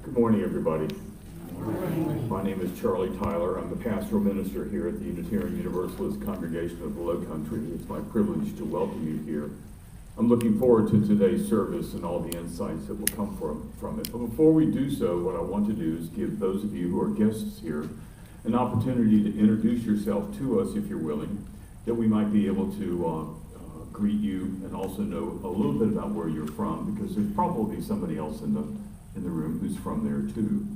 Good morning, everybody. My name is Charlie Tyler. I'm the pastoral minister here at the Unitarian Universalist Congregation of the Low Country. It's my privilege to welcome you here. I'm looking forward to today's service and all the insights that will come from it. But before we do so, what I want to do is give those of you who are guests here an opportunity to introduce yourself to us, if you're willing, that we might be able to greet you and also know a little bit about where you're from, because there's probably somebody else in the room who's from there too.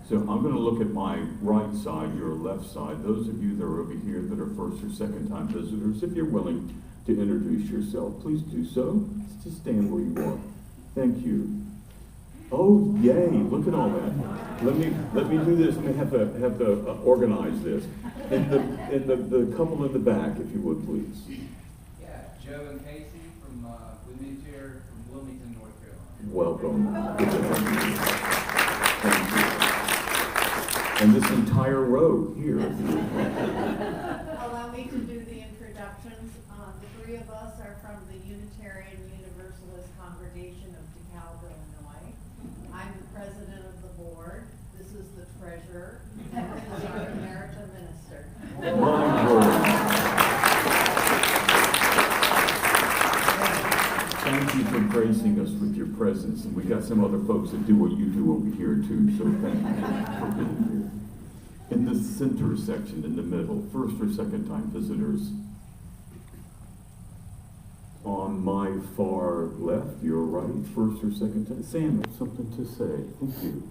So I'm going to look at my right side, your left side. Those of you that are over here that are first or second time visitors, if you're willing to introduce yourself, please do so. Just stand where you are. Thank you. Oh, yay, look at all that. Let me do this. Let me have to organize this. And the couple in the back, if you would, please. Yeah, Joe and Casey from we moved here from Wilmington, North Carolina. Welcome. Good to have you. Thank you. And this entire row here. Allow me to do the introductions. The three of us are from the Unitarian Universalist Congregation of DeKalb, Illinois. I'm the president of the board. This is the treasurer. And this is our emerita minister. My word. Thank you for gracing us with your presence. And we got some other folks that do what you do over here too, so thank you for being here. In the center section, in the middle, first or second time visitors. On my far left, your right, first or second time. Sam has something to say. Thank you.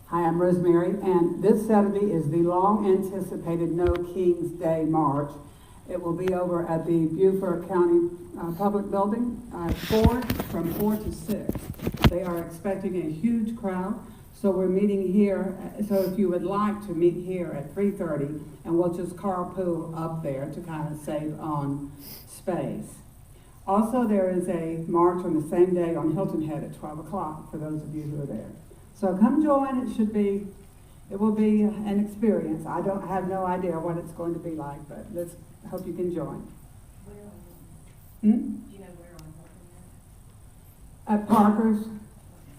Hi, I'm Rosemary, and this Saturday is the long-anticipated No Kings Day March. It will be over at the Beaufort County Public Building from 4 to 6. They are expecting a huge crowd, so we're meeting here. So if you would like to meet here at 3:30, and we'll just carpool up there to kind of save on space. Also, there is a march on the same day on Hilton Head at 12 o'clock for those of you who are there. So come join. It will be an experience. I have no idea what it's going to be like, but let's hope you can join. Where on? Hmm? Do you know where on Hilton At Parker's,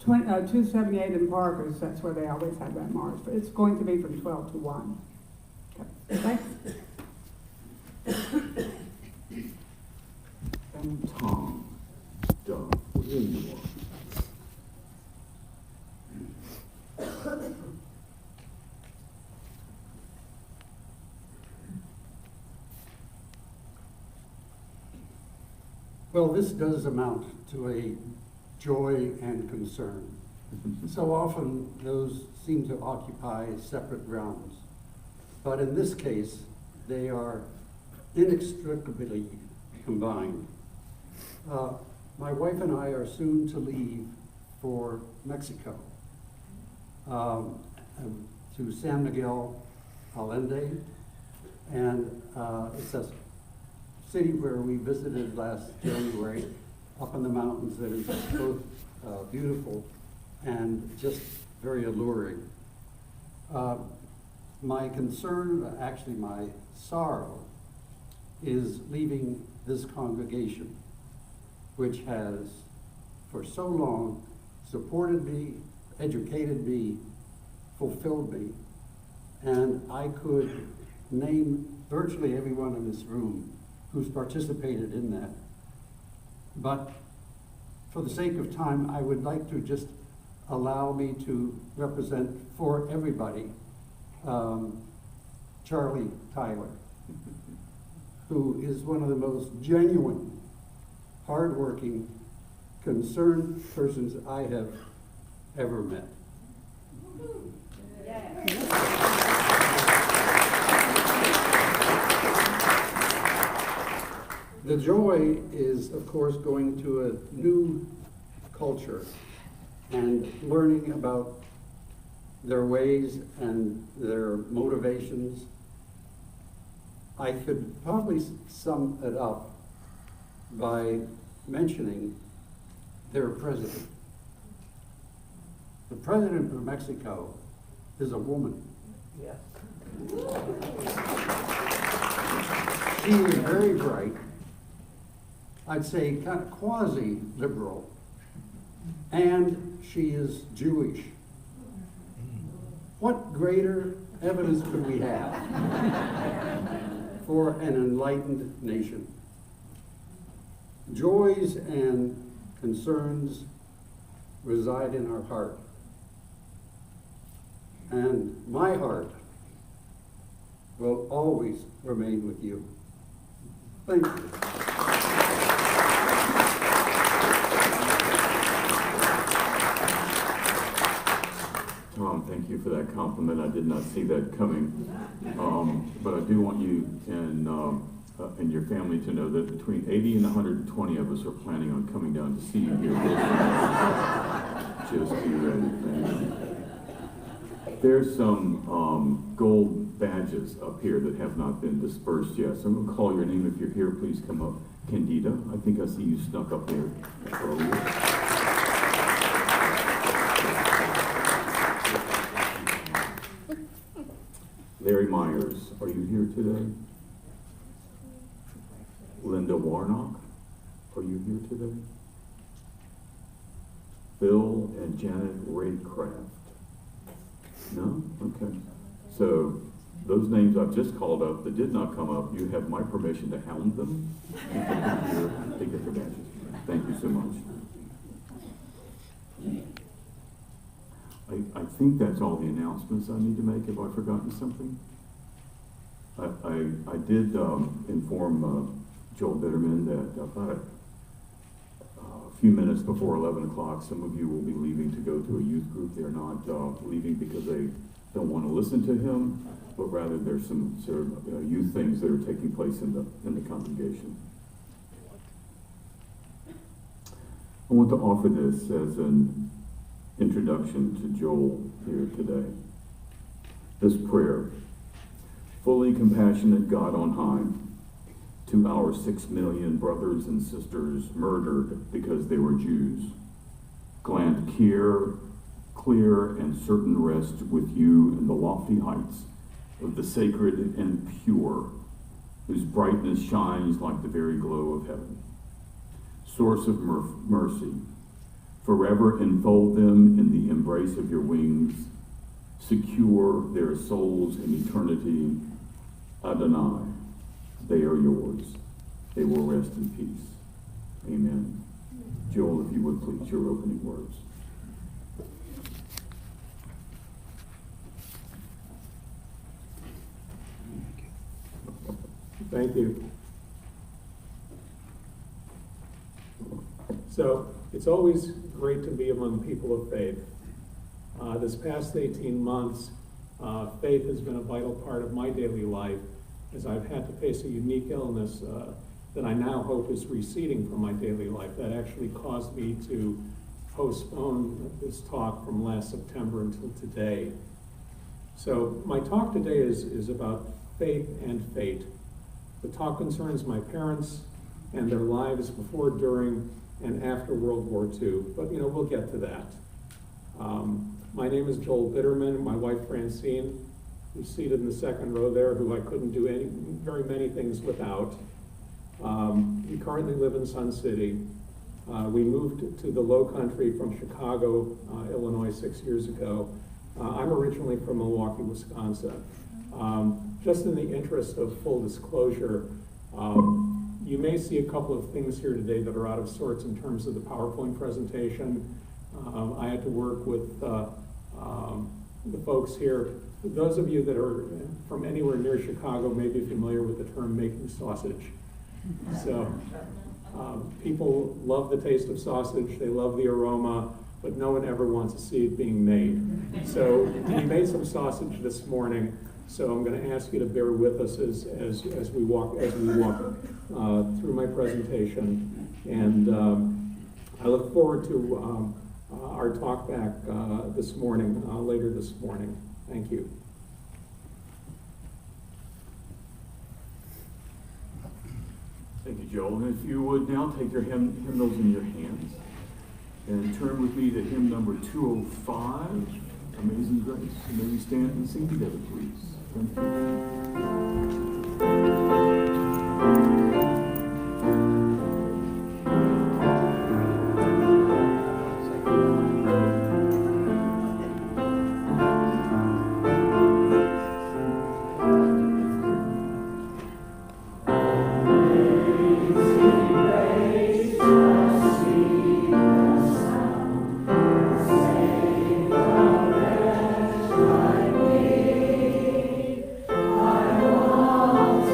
278 in Parker's, that's where they always have that march. But it's going to be from 12 to 1. Okay. Thanks. And Tom, Doug, where you are. Well, this does amount to a joy and concern. So often those seem to occupy separate grounds. But in this case, they are inextricably combined. My wife and I are soon to leave for Mexico, to San Miguel Allende, and it's a city where we visited last January, up in the mountains that is both beautiful and just very alluring. My concern, actually my sorrow, is leaving this congregation, which has for so long supported me, educated me, fulfilled me, and I could name virtually everyone in this room who's participated in that. But for the sake of time, I would like to just allow me to represent for everybody Charlie Tyler, who is one of the most genuine, hardworking, concerned persons I have ever met. The joy is, of course, going to a new culture and learning about their ways and their motivations. I could probably sum it up by mentioning their president. The president of Mexico is a woman. Yes. She is very bright. I'd say kind of quasi-liberal, and she is Jewish. What greater evidence could we have for an enlightened nation? Joys and concerns reside in our heart, and my heart will always remain with you. Thank you. Tom, thank you for that compliment. I did not see that coming. But I do want you and your family to know that between 80 and 120 of us are planning on coming down to see you here. Just be ready. There's some gold badges up here that have not been dispersed yet. So I'm going to call your name. If you're here, please come up. Candida, I think I see you snuck up there. Larry Myers, are you here today? Linda Warnock, are you here today? Bill and Janet Raycraft. No? Okay. So those names I've just called up that did not come up, you have my permission to hound them and to get their badges. Thank you so much. I think that's all the announcements I need to make. Have I forgotten something? I did inform Joel Biterman that about a few minutes before 11 o'clock. Some of you will be leaving to go to a youth group. They're not leaving because they don't want to listen to him, but rather there's some sort of youth things that are taking place in the congregation. I want to offer this as an introduction to Joel here today. This prayer: fully compassionate God on high, to our 6 million brothers and sisters murdered because they were Jews, grant clear and certain rest with you in the lofty heights of the sacred and pure, whose brightness shines like the very glow of heaven. Source of mercy, forever enfold them in the embrace of your wings, secure their souls in eternity. Adonai, they are yours. They will rest in peace. Amen. Joel, if you would please, your opening words. Thank you. So, it's always great to be among people of faith. This past 18 months, faith has been a vital part of my daily life, as I've had to face a unique illness that I now hope is receding from my daily life. That actually caused me to postpone this talk from last September until today. So my talk today is about faith and fate. The talk concerns my parents and their lives before, during, and after World War II, but we'll get to that. My name is Joel Biterman. My wife Francine, who's seated in the second row there, who I couldn't do very many things without. We currently live in Sun City. We moved to the Low Country from Chicago, Illinois 6 years ago. I'm originally from Milwaukee, Wisconsin. Just in the interest of full disclosure, you may see a couple of things here today that are out of sorts in terms of the PowerPoint presentation. I had to work with the folks here. Those of you that are from anywhere near Chicago may be familiar with the term making sausage. So people love the taste of sausage, they love the aroma, but no one ever wants to see it being made. So we made some sausage this morning, so I'm going to ask you to bear with us as we walk through my presentation. And I look forward to our talk back this morning, later this morning. Thank you. Thank you, Joel. And if you would now take your hymnals in your hands and turn with me to hymn number 205, Amazing Grace. And may we stand and sing together, please. Thank you.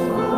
I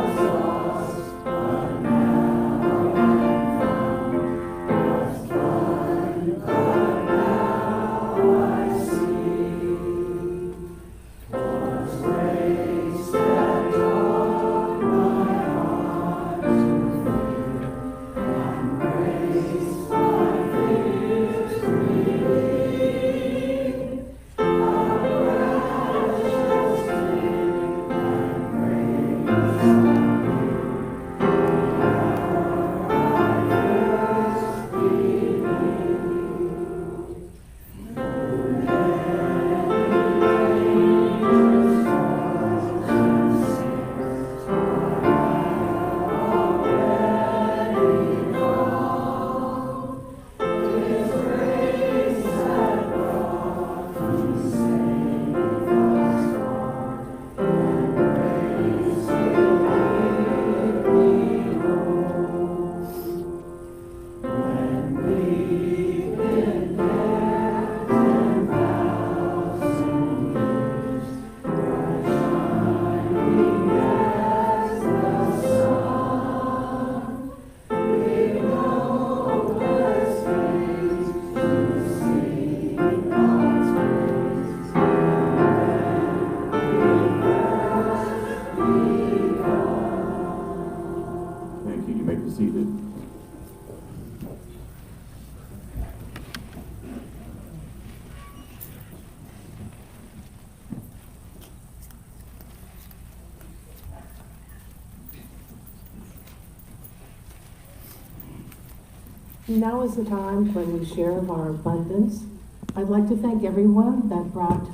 Now is the time when we share of our abundance. I'd like to thank everyone that brought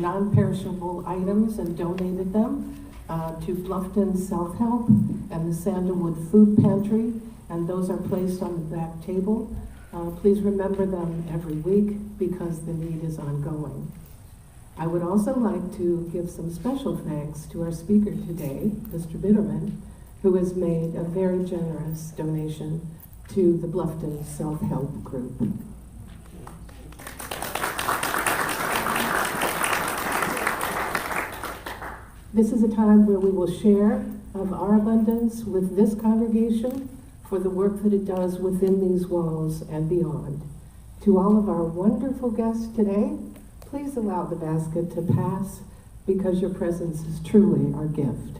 non-perishable items and donated them to Bluffton Self-Help and the Sandalwood Food Pantry, and those are placed on the back table. Please remember them every week because the need is ongoing. I would also like to give some special thanks to our speaker today, Mr. Bitterman, who has made a very generous donation to the Bluffton Self-Help Group. This is a time where we will share of our abundance with this congregation for the work that it does within these walls and beyond. To all of our wonderful guests today, please allow the basket to pass because your presence is truly our gift.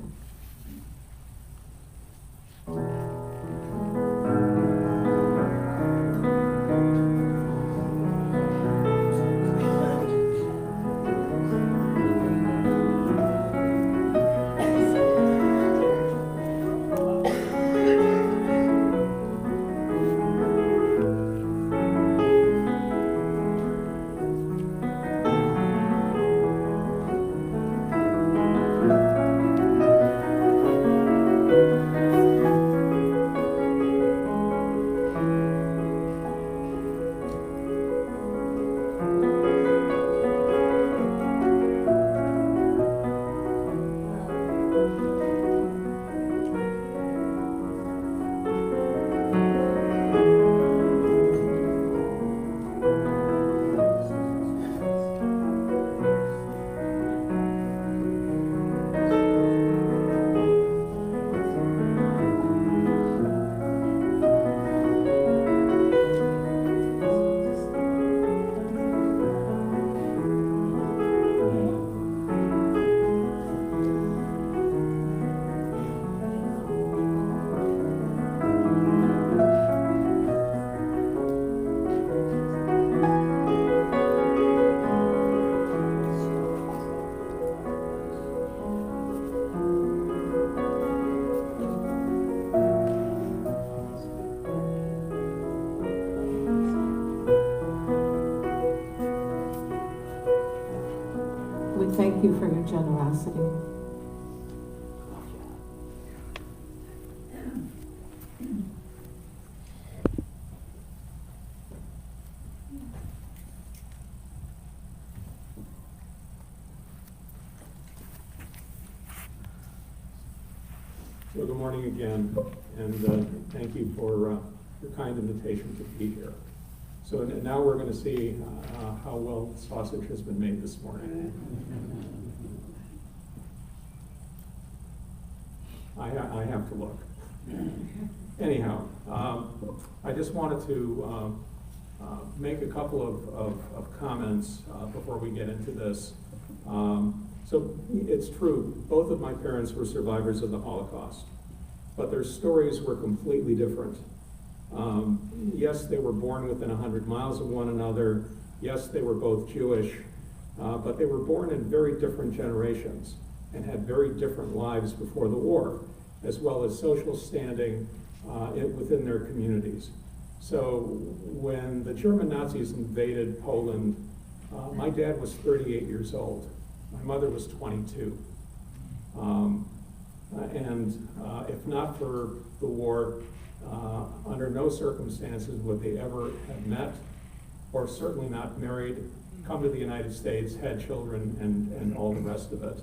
Thank you for your generosity. So good morning again, and thank you for your kind invitation to be here. So now we're going to see how well sausage has been made this morning. I have to look. Anyhow, I just wanted to make a couple of comments before we get into this. So it's true, both of my parents were survivors of the Holocaust, but their stories were completely different. Yes, they were born within 100 miles of one another. Yes, they were both Jewish, but they were born in very different generations and had very different lives before the war, as well as social standing within their communities. So when the German Nazis invaded Poland, my dad was 38 years old. My mother was 22. If not for the war, under no circumstances would they ever have met, or certainly not married, come to the United States, had children, and all the rest of it.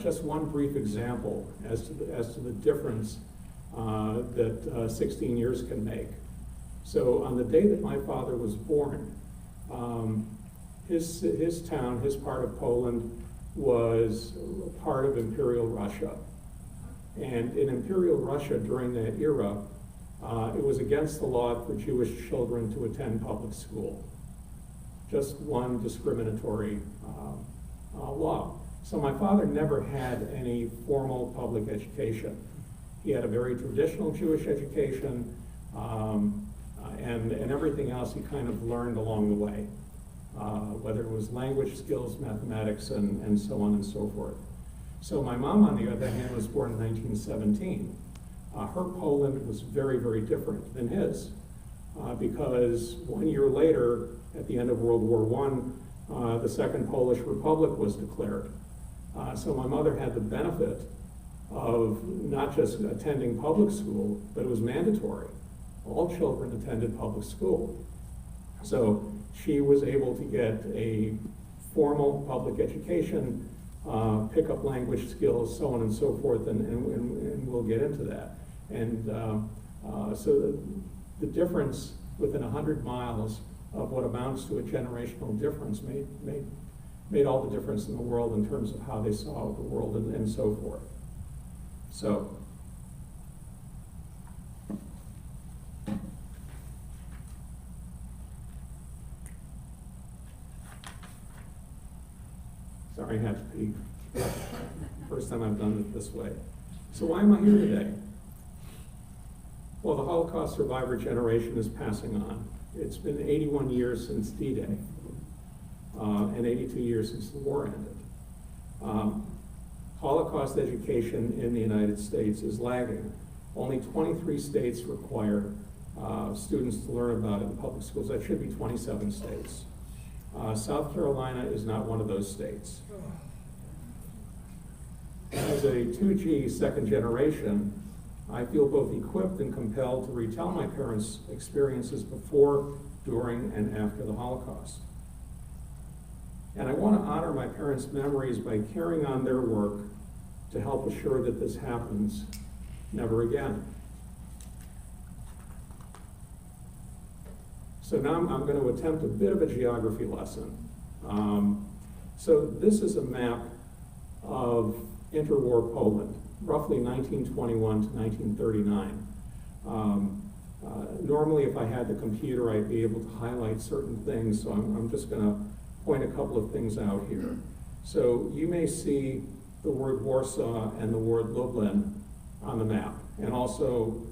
Just one brief example as to the difference that 16 years can make. So on the day that my father was born, his town, his part of Poland, was part of Imperial Russia. And in Imperial Russia during that era, it was against the law for Jewish children to attend public school. Just one discriminatory law. So my father never had any formal public education. He had a very traditional Jewish education, and everything else he kind of learned along the way, whether it was language skills, mathematics, and so on and so forth. So my mom, on the other hand, was born in 1917. Her Poland was very, very different than his. because 1 year later, at the end of World War I, the Second Polish Republic was declared. So my mother had the benefit of not just attending public school, but it was mandatory. All children attended public school. So she was able to get a formal public education, pick up language skills, so on and so forth, and we'll get into that. And so the difference within 100 miles of what amounts to a generational difference made all the difference in the world in terms of how they saw the world and so forth. So, sorry, I had to pee. First time I've done it this way. So why am I here today? Well, the Holocaust survivor generation is passing on. It's been 81 years since D-Day, and 82 years since the war ended. Holocaust education in the United States is lagging. Only 23 states require students to learn about it in public schools. That should be 27 states. South Carolina is not one of those states. As a 2G second generation, I feel both equipped and compelled to retell my parents' experiences before, during, and after the Holocaust. And I want to honor my parents' memories by carrying on their work to help assure that this happens never again. So now I'm going to attempt a bit of a geography lesson. So this is a map of interwar Poland, roughly 1921 to 1939. Normally, if I had the computer, I'd be able to highlight certain things, so I'm just going to point a couple of things out here. So you may see the word Warsaw and the word Lublin on the map, and also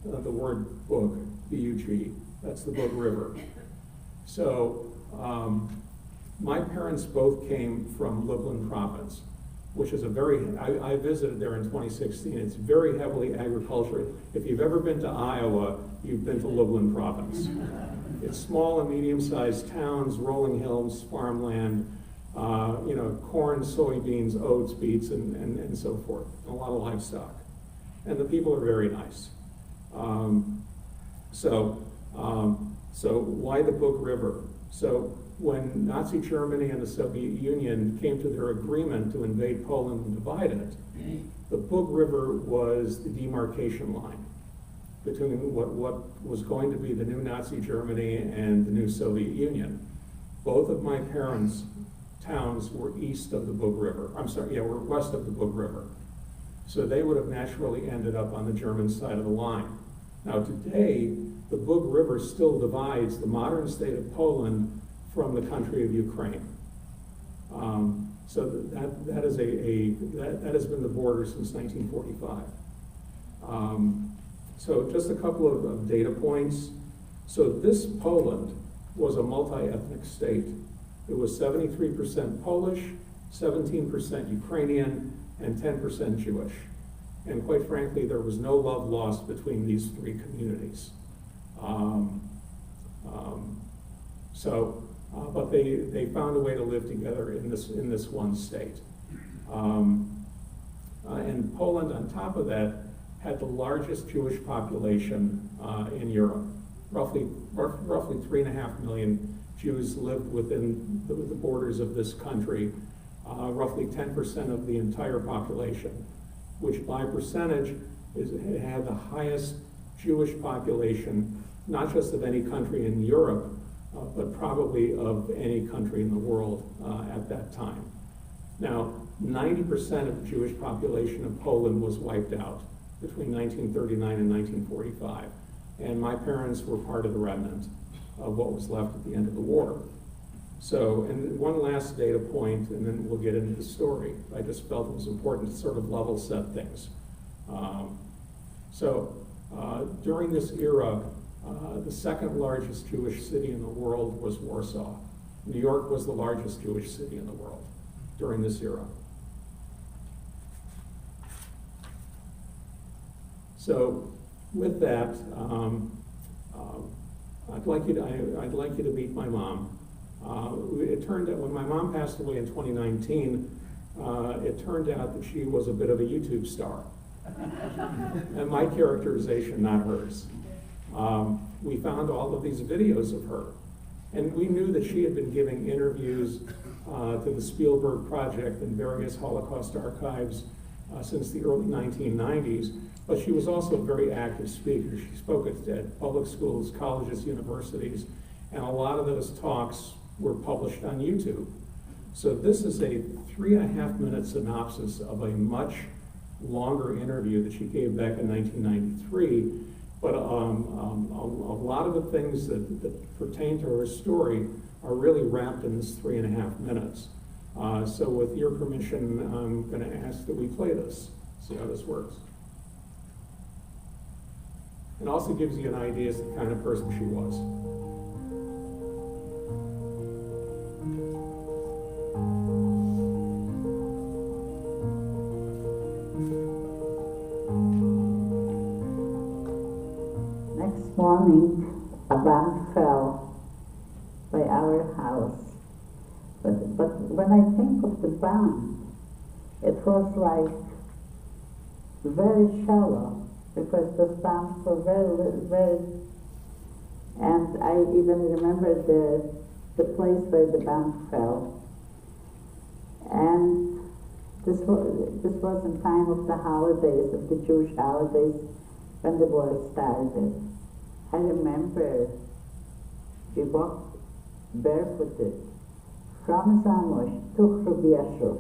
the word Bug, B-U-G, that's the Bug River. So my parents both came from Lublin province, which is I visited there in 2016. It's very heavily agricultural. If you've ever been to Iowa, you've been to Lublin province. It's small and medium-sized towns, rolling hills, farmland, corn, soybeans, oats, beets, and so forth. A lot of livestock. And the people are very nice. So why the Bug River? So when Nazi Germany and the Soviet Union came to their agreement to invade Poland and divide it, the Bug River was the demarcation line between what was going to be the new Nazi Germany and the new Soviet Union. Both of my parents' towns were east of the Bug River. Were west of the Bug River. So they would have naturally ended up on the German side of the line. Now today, the Bug River still divides the modern state of Poland from the country of Ukraine. So that has been the border since 1945. So just a couple of data points. So this Poland was a multi-ethnic state. It was 73% Polish, 17% Ukrainian, and 10% Jewish. And quite frankly, there was no love lost between these three communities. But they found a way to live together in this one state. And Poland, on top of that, had the largest Jewish population in Europe. Roughly 3.5 million Jews lived within the borders of this country, roughly 10% of the entire population, which by percentage had the highest Jewish population, not just of any country in Europe, but probably of any country in the world at that time. Now, 90% of the Jewish population of Poland was wiped out between 1939 and 1945. And my parents were part of the remnant of what was left at the end of the war. So, and one last data point, and then we'll get into the story. I just felt it was important to sort of level set things. During this era, the second largest Jewish city in the world was Warsaw. New York was the largest Jewish city in the world during this era. So with that, I'd like you to meet my mom. It turned out when my mom passed away in 2019, it turned out that she was a bit of a YouTube star. And my characterization, not hers. We found all of these videos of her. And we knew that she had been giving interviews to the Spielberg Project and various Holocaust archives since the early 1990s, but she was also a very active speaker. She spoke at public schools, colleges, universities, and a lot of those talks were published on YouTube. So this is a 3.5-minute synopsis of a much longer interview that she gave back in 1993, but a lot of the things that pertain to her story are really wrapped in this 3.5 minutes. So with your permission, I'm going to ask that we play this, see how this works. It also gives you an idea as to the kind of person she was. Next morning, a bomb fell by our house. But when I think of the bomb, it was like very shallow, because the bombs were very, and I even remember the place where the bomb fell. And this was in time of the holidays, of the Jewish holidays, when the war started. I remember we walked barefooted from Zamość to Hrubieszów.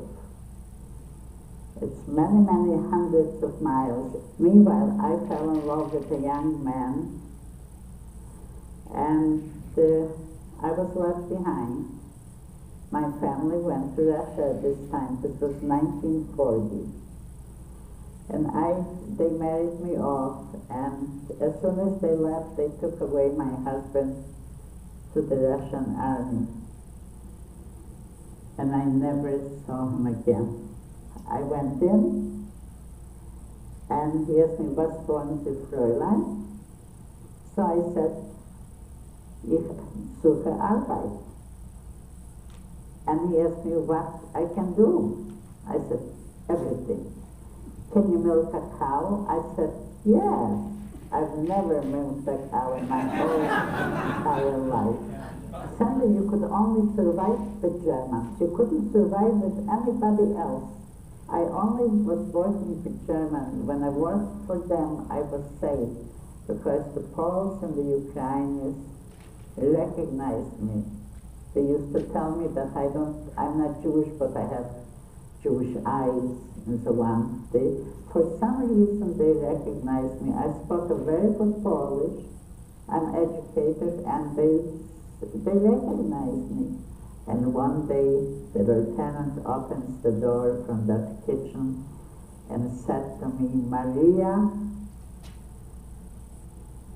It's many, many hundreds of miles. Meanwhile, I fell in love with a young man, and I was left behind. My family went to Russia this time. This was 1940. And they married me off, and as soon as they left, they took away my husband to the Russian army. And I never saw him again. I went in, and he asked me, "Was wollen Sie, Fräulein?" So I said, "Ich suche Arbeit." And he asked me what I can do. I said, "Everything." "Can you milk a cow?" I said, "Yes." I've never milked a cow in my whole entire life. Suddenly you could only survive with Germans. You couldn't survive with anybody else. I only was working with Germans. When I worked for them, I was safe, because the Poles and the Ukrainians recognized me. They used to tell me that I'm not Jewish, but I have Jewish eyes and so on. For some reason, they recognized me. I spoke a very good Polish. I'm educated, and they recognized me. And one day, the lieutenant opens the door from that kitchen and said to me, "Maria,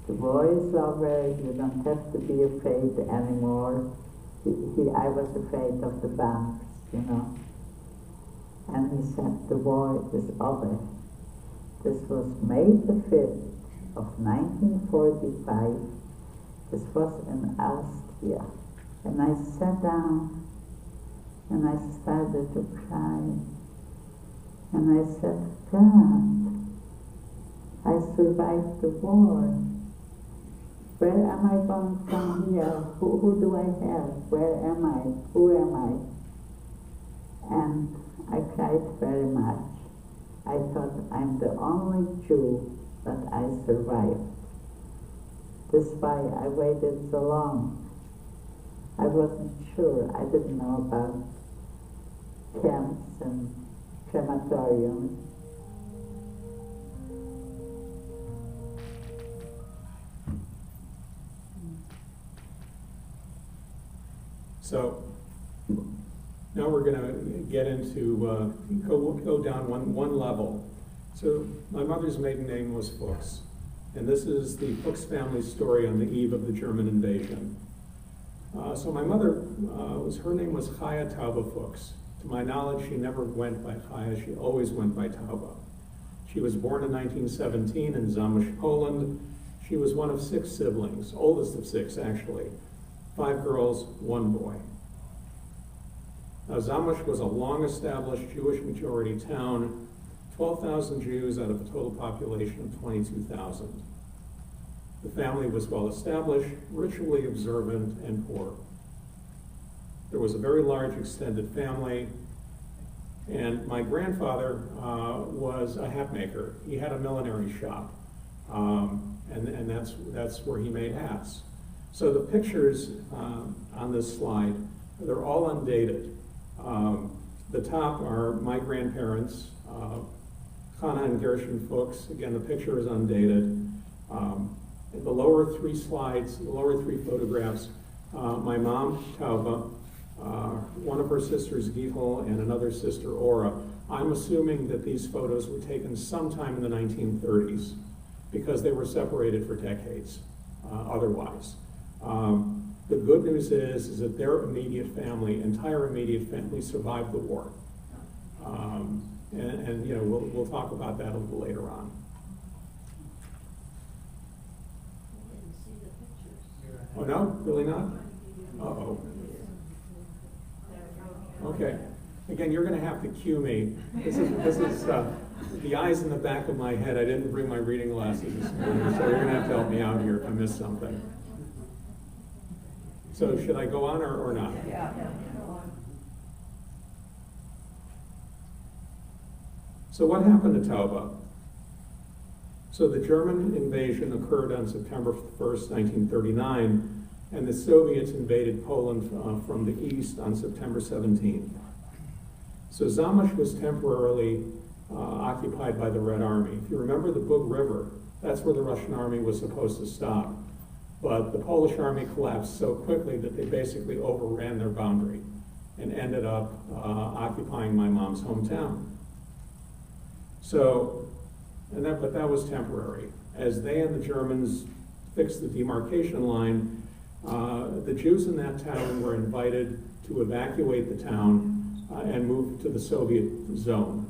the war is over. You don't have to be afraid anymore." I was afraid of the bombs, you know. And he said, "The war is over." This was May the 5th of 1945. This was in Austria. And I sat down and I started to cry. And I said, "God, I survived the war. Where am I going from here? Who do I have? Where am I? Who am I?" And I cried very much. I thought, I'm the only Jew that I survived. That's why I waited so long. I wasn't sure. I didn't know about camps and crematoriums. So now we're going to get into, go down one level. So my mother's maiden name was Fuchs, and this is the Fuchs family story on the eve of the German invasion. So my mother, her name was Chaya Tauba Fuchs. To my knowledge, she never went by Chaya, she always went by Tauba. She was born in 1917 in Zamość, Poland. She was one of 6 siblings, oldest of 6 actually, 5 girls, 1 boy. Now Zamość was a long-established Jewish majority town, 12,000 Jews out of a total population of 22,000. The family was well-established, ritually observant, and poor. There was a very large extended family, and my grandfather was a hat maker. He had a millinery shop, and that's where he made hats. So the pictures on this slide, they're all undated. The top are my grandparents, Hannah and Gershon Fuchs. Again, the picture is undated. The lower 3 slides, the lower 3 photographs, my mom, Tauba, one of her sisters, Gihel, and another sister, Ora. I'm assuming that these photos were taken sometime in the 1930s because they were separated for decades otherwise. The good news is that their immediate family, entire immediate family, survived the war. And you know, we'll talk about that a little later on. Oh no, really not? Uh-oh. Okay. Again, you're going to have to cue me. This is the eyes in the back of my head. I didn't bring my reading glasses this morning, so you're going to have to help me out here if I miss something. So should I go on or not? Yeah. So what happened to Tauba? So the German invasion occurred on September 1st, 1939, and the Soviets invaded Poland from the east on September 17th. So Zamość was temporarily occupied by the Red Army. If you remember the Bug River, that's where the Russian army was supposed to stop. But the Polish army collapsed so quickly that they basically overran their boundary and ended up occupying my mom's hometown. So, but that was temporary. As they and the Germans fixed the demarcation line, the Jews in that town were invited to evacuate the town and move to the Soviet zone.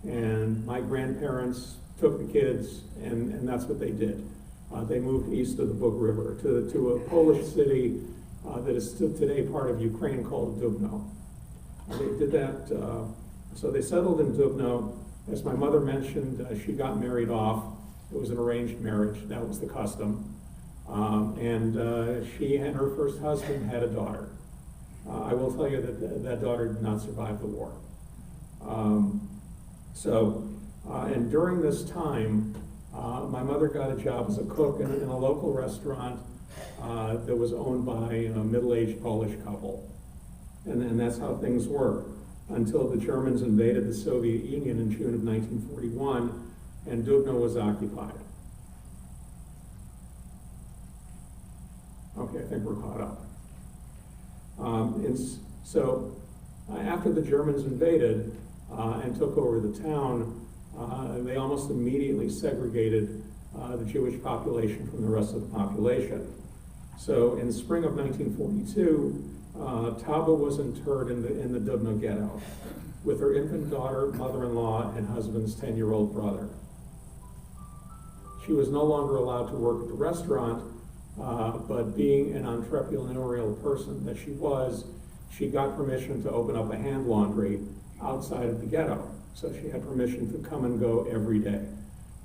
And my grandparents took the kids, and that's what they did. They moved east of the Bug River to a Polish city that is still today part of Ukraine called Dubno. They did that, so they settled in Dubno. As my mother mentioned, she got married off. It was an arranged marriage, that was the custom. And she and her first husband had a daughter. I will tell you that that daughter did not survive the war. And during this time, my mother got a job as a cook in a local restaurant that was owned by a middle-aged Polish couple. And that's how things were until the Germans invaded the Soviet Union in June of 1941 and Dubno was occupied. Okay, I think we're caught up. After the Germans invaded and took over the town, they almost immediately segregated the Jewish population from the rest of the population. So in the spring of 1942, Tauba was interred in the Dubno ghetto with her infant daughter, mother-in-law, and husband's 10-year-old brother. She was no longer allowed to work at the restaurant, but being an entrepreneurial person that she was, she got permission to open up a hand laundry outside of the ghetto. So she had permission to come and go every day.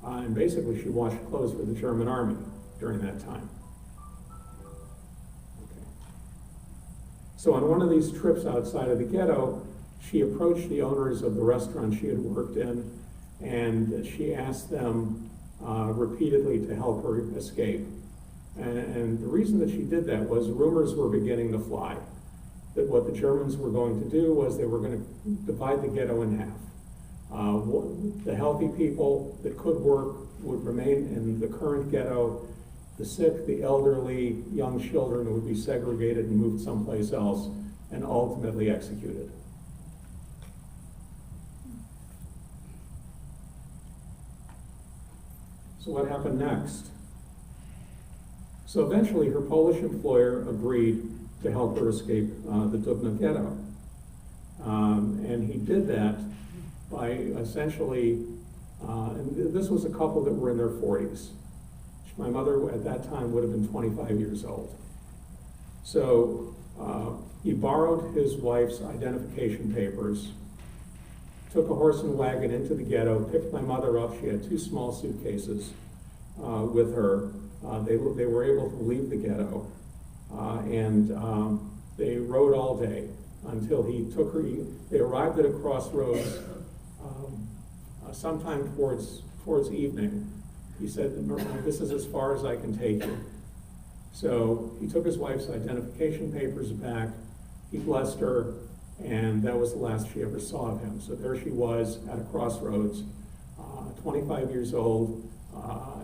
And basically she washed clothes for the German army during that time. Okay. So on one of these trips outside of the ghetto, she approached the owners of the restaurant she had worked in, and she asked them repeatedly to help her escape. And the reason that she did that was rumors were beginning to fly that what the Germans were going to do was they were going to divide the ghetto in half. The healthy people that could work would remain in the current ghetto. The sick, the elderly, young children would be segregated and moved someplace else and ultimately executed. So what happened next? So eventually her Polish employer agreed to help her escape the Dubno ghetto. And he did that by essentially, and this was a couple that were in their 40s. My mother at that time would have been 25 years old. So he borrowed his wife's identification papers, took a horse and wagon into the ghetto, picked my mother up. She had 2 small suitcases with her. They were able to leave the ghetto, and they rode all day until he took her. They arrived at a crossroads sometime towards evening. He said, "This is as far as I can take you." So he took his wife's identification papers back, he blessed her, and that was the last she ever saw of him. So there she was at a crossroads, 25 years old,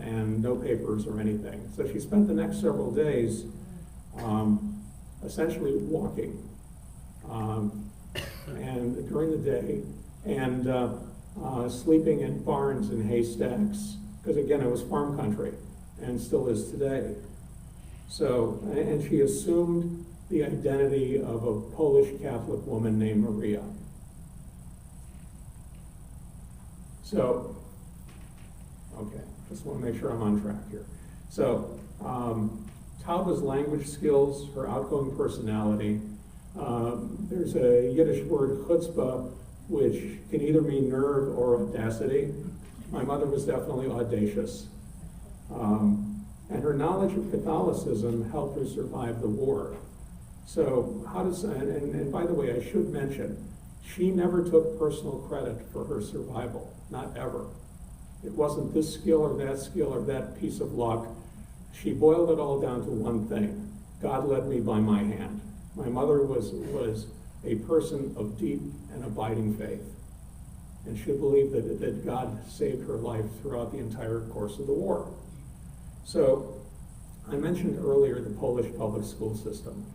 and no papers or anything. So she spent the next several days essentially walking, and during the day, and sleeping in barns and haystacks, because again, it was farm country, and still is today. So, and she assumed the identity of a Polish Catholic woman named Maria. So, okay, just want to make sure I'm on track here. So, Tauba's language skills, her outgoing personality, there's a Yiddish word, chutzpah, which can either mean nerve or audacity. My mother was definitely audacious. And her knowledge of Catholicism helped her survive the war. So how does, and by the way, I should mention, she never took personal credit for her survival, not ever. It wasn't this skill or that piece of luck. She boiled it all down to one thing: God led me by my hand. My mother was a person of deep and abiding faith, and she believed that God saved her life throughout the entire course of the war. So, I mentioned earlier the Polish public school system.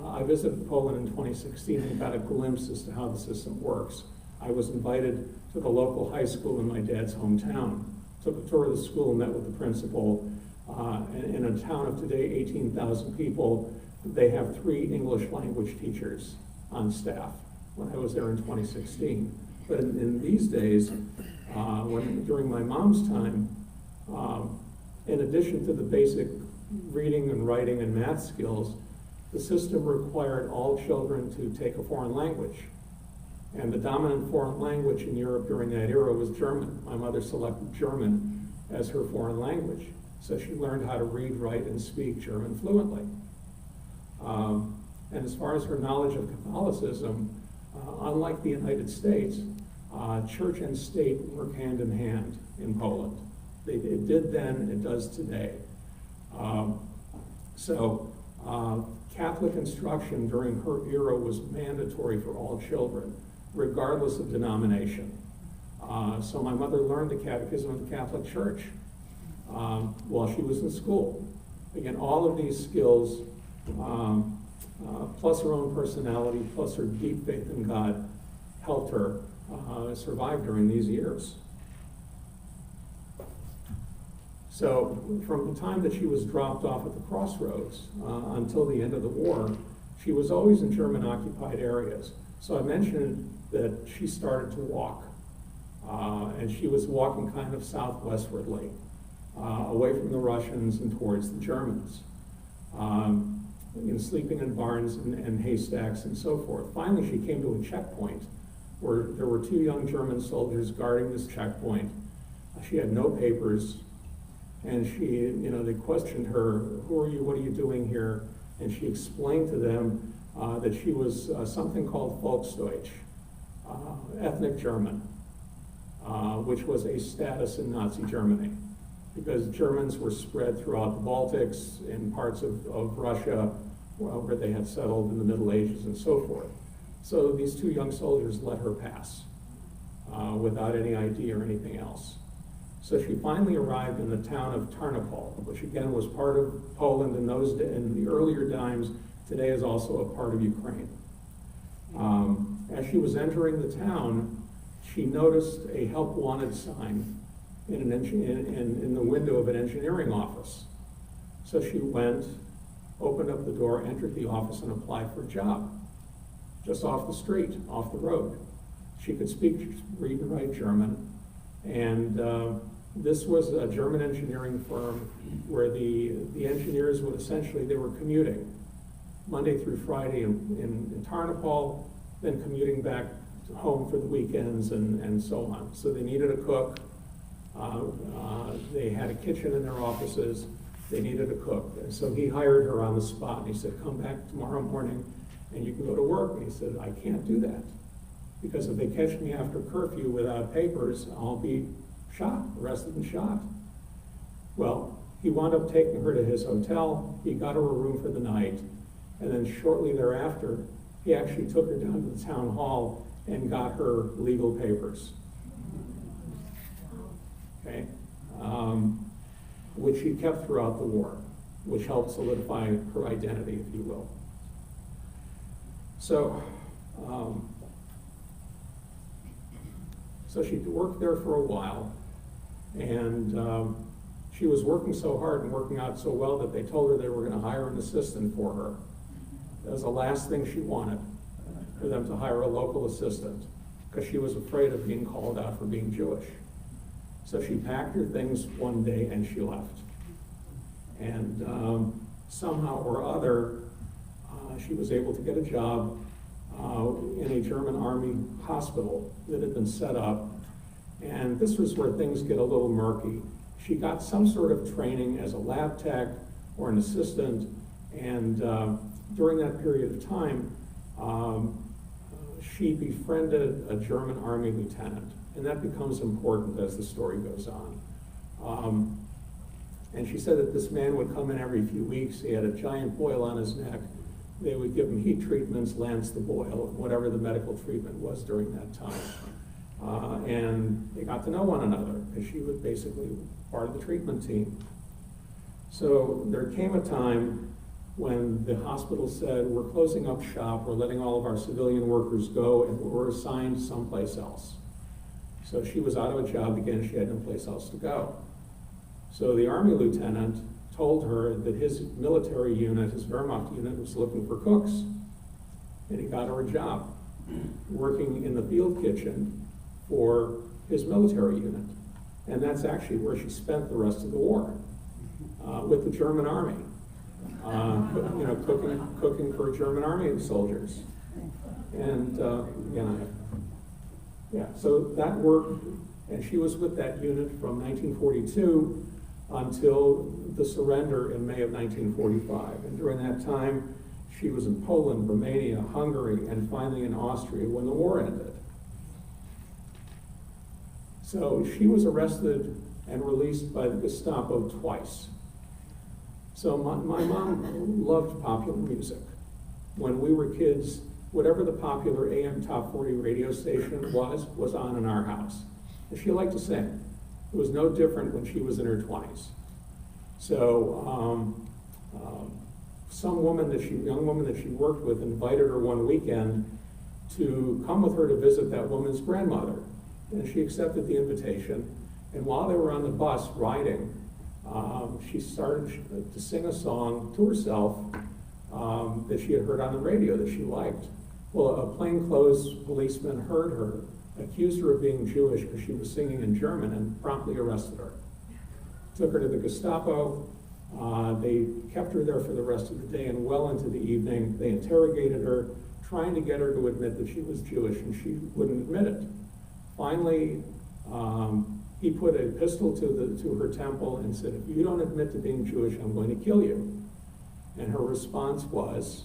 I visited Poland in 2016 and got a glimpse as to how the system works. I was invited to the local high school in my dad's hometown. Took a tour of the school, met with the principal. In a town of today, 18,000 people, they have 3 English language teachers on staff when I was there in 2016. But in these days, during my mom's time, in addition to the basic reading and writing and math skills, the system required all children to take a foreign language. And the dominant foreign language in Europe during that era was German. My mother selected German as her foreign language. So she learned how to read, write, and speak German fluently. And as far as her knowledge of Catholicism, unlike the United States, church and state work hand in hand in Poland. It did then, it does today. Catholic instruction during her era was mandatory for all children, regardless of denomination. So my mother learned the catechism of the Catholic Church while she was in school. Again, all of these skills, plus her own personality, plus her deep faith in God, helped her survive during these years. So from the time that she was dropped off at the crossroads until the end of the war, she was always in German-occupied areas. So I mentioned that she started to walk, and she was walking kind of southwestwardly, away from the Russians and towards the Germans, sleeping in barns and haystacks and so forth. Finally, she came to a checkpoint where there were 2 young German soldiers guarding this checkpoint. She had no papers. And she, they questioned her, "Who are you? What are you doing here?" And she explained to them that she was something called Volksdeutsch, ethnic German, which was a status in Nazi Germany, because Germans were spread throughout the Baltics, in parts of Russia, where they had settled in the Middle Ages and so forth. So these 2 young soldiers let her pass without any ID or anything else. So she finally arrived in the town of Tarnopol, which again was part of Poland in the earlier times. Today is also a part of Ukraine. As she was entering the town, she noticed a help wanted sign in the window of an engineering office. So she went, opened up the door, entered the office, and applied for a job. Just off the street, off the road. She could speak, read and write German, and This was a German engineering firm where the engineers would essentially, they were commuting Monday through Friday in Tarnopol, then commuting back to home for the weekends and so on. So they needed a cook. They had a kitchen in their offices. They needed a cook. And so he hired her on the spot, and he said, come back tomorrow morning and you can go to work. And he said, I can't do that, because if they catch me after curfew without papers, I'll be shot, arrested and shot. Well, he wound up taking her to his hotel. He got her a room for the night. And then shortly thereafter, he actually took her down to the town hall and got her legal papers. Okay? Which she kept throughout the war, which helped solidify her identity, if you will. So, so she worked there for a while, and she was working so hard and working out so well that they told her they were going to hire an assistant for her. That was the last thing she wanted, for them to hire a local assistant, because she was afraid of being called out for being Jewish. So she packed her things one day and she left. And somehow or other, she was able to get a job in a German army hospital that had been set up. And this was where things get a little murky. She got some sort of training as a lab tech or an assistant, and during that period of time, she befriended a German army lieutenant, and that becomes important as the story goes on. And she said that this man would come in every few weeks. He had a giant boil on his neck. They would give him heat treatments, lance the boil, whatever the medical treatment was during that time. And they got to know one another, because she was basically part of the treatment team. So there came a time when the hospital said, we're closing up shop, we're letting all of our civilian workers go, and we're assigned someplace else. So she was out of a job again, she had no place else to go. So the army lieutenant told her that his military unit, his Wehrmacht unit, was looking for cooks. And he got her a job working in the field kitchen for his military unit. And that's actually where she spent the rest of the war, with the German army. You know, cooking for German army soldiers. And, yeah, so that worked, and she was with that unit from 1942 until the surrender in May of 1945. And during that time, she was in Poland, Romania, Hungary, and finally in Austria when the war ended. So she was arrested and released by the Gestapo twice. So my mom loved popular music. When we were kids, whatever the popular AM Top 40 radio station was on in our house. And she liked to sing. It was no different when she was in her 20s. So young woman that she worked with invited her one weekend to come with her to visit that woman's grandmother. And she accepted the invitation. And while they were on the bus riding, she started to sing a song to herself that she had heard on the radio that she liked. Well, a plainclothes policeman heard her, accused her of being Jewish because she was singing in German, and promptly arrested her. Took her to the Gestapo. They kept her there for the rest of the day, and well into the evening, they interrogated her, trying to get her to admit that she was Jewish, and she wouldn't admit it. Finally, he put a pistol to her temple and said, if you don't admit to being Jewish, I'm going to kill you. And her response was,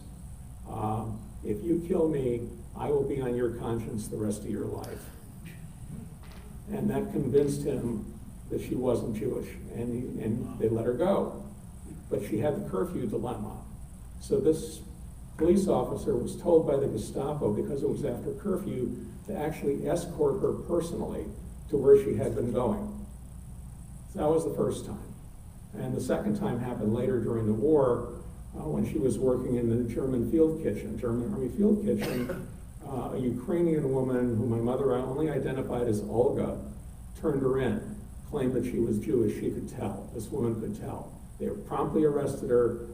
if you kill me, I will be on your conscience the rest of your life. And that convinced him that she wasn't Jewish, and they let her go. But she had the curfew dilemma. So this police officer was told by the Gestapo, because it was after curfew, to actually escort her personally to where she had been going. So that was the first time. And the second time happened later during the war, when she was working in the German field kitchen, German Army field kitchen. A Ukrainian woman who my mother only identified as Olga turned her in, claimed that she was Jewish. She could tell. This woman could tell. They promptly arrested her,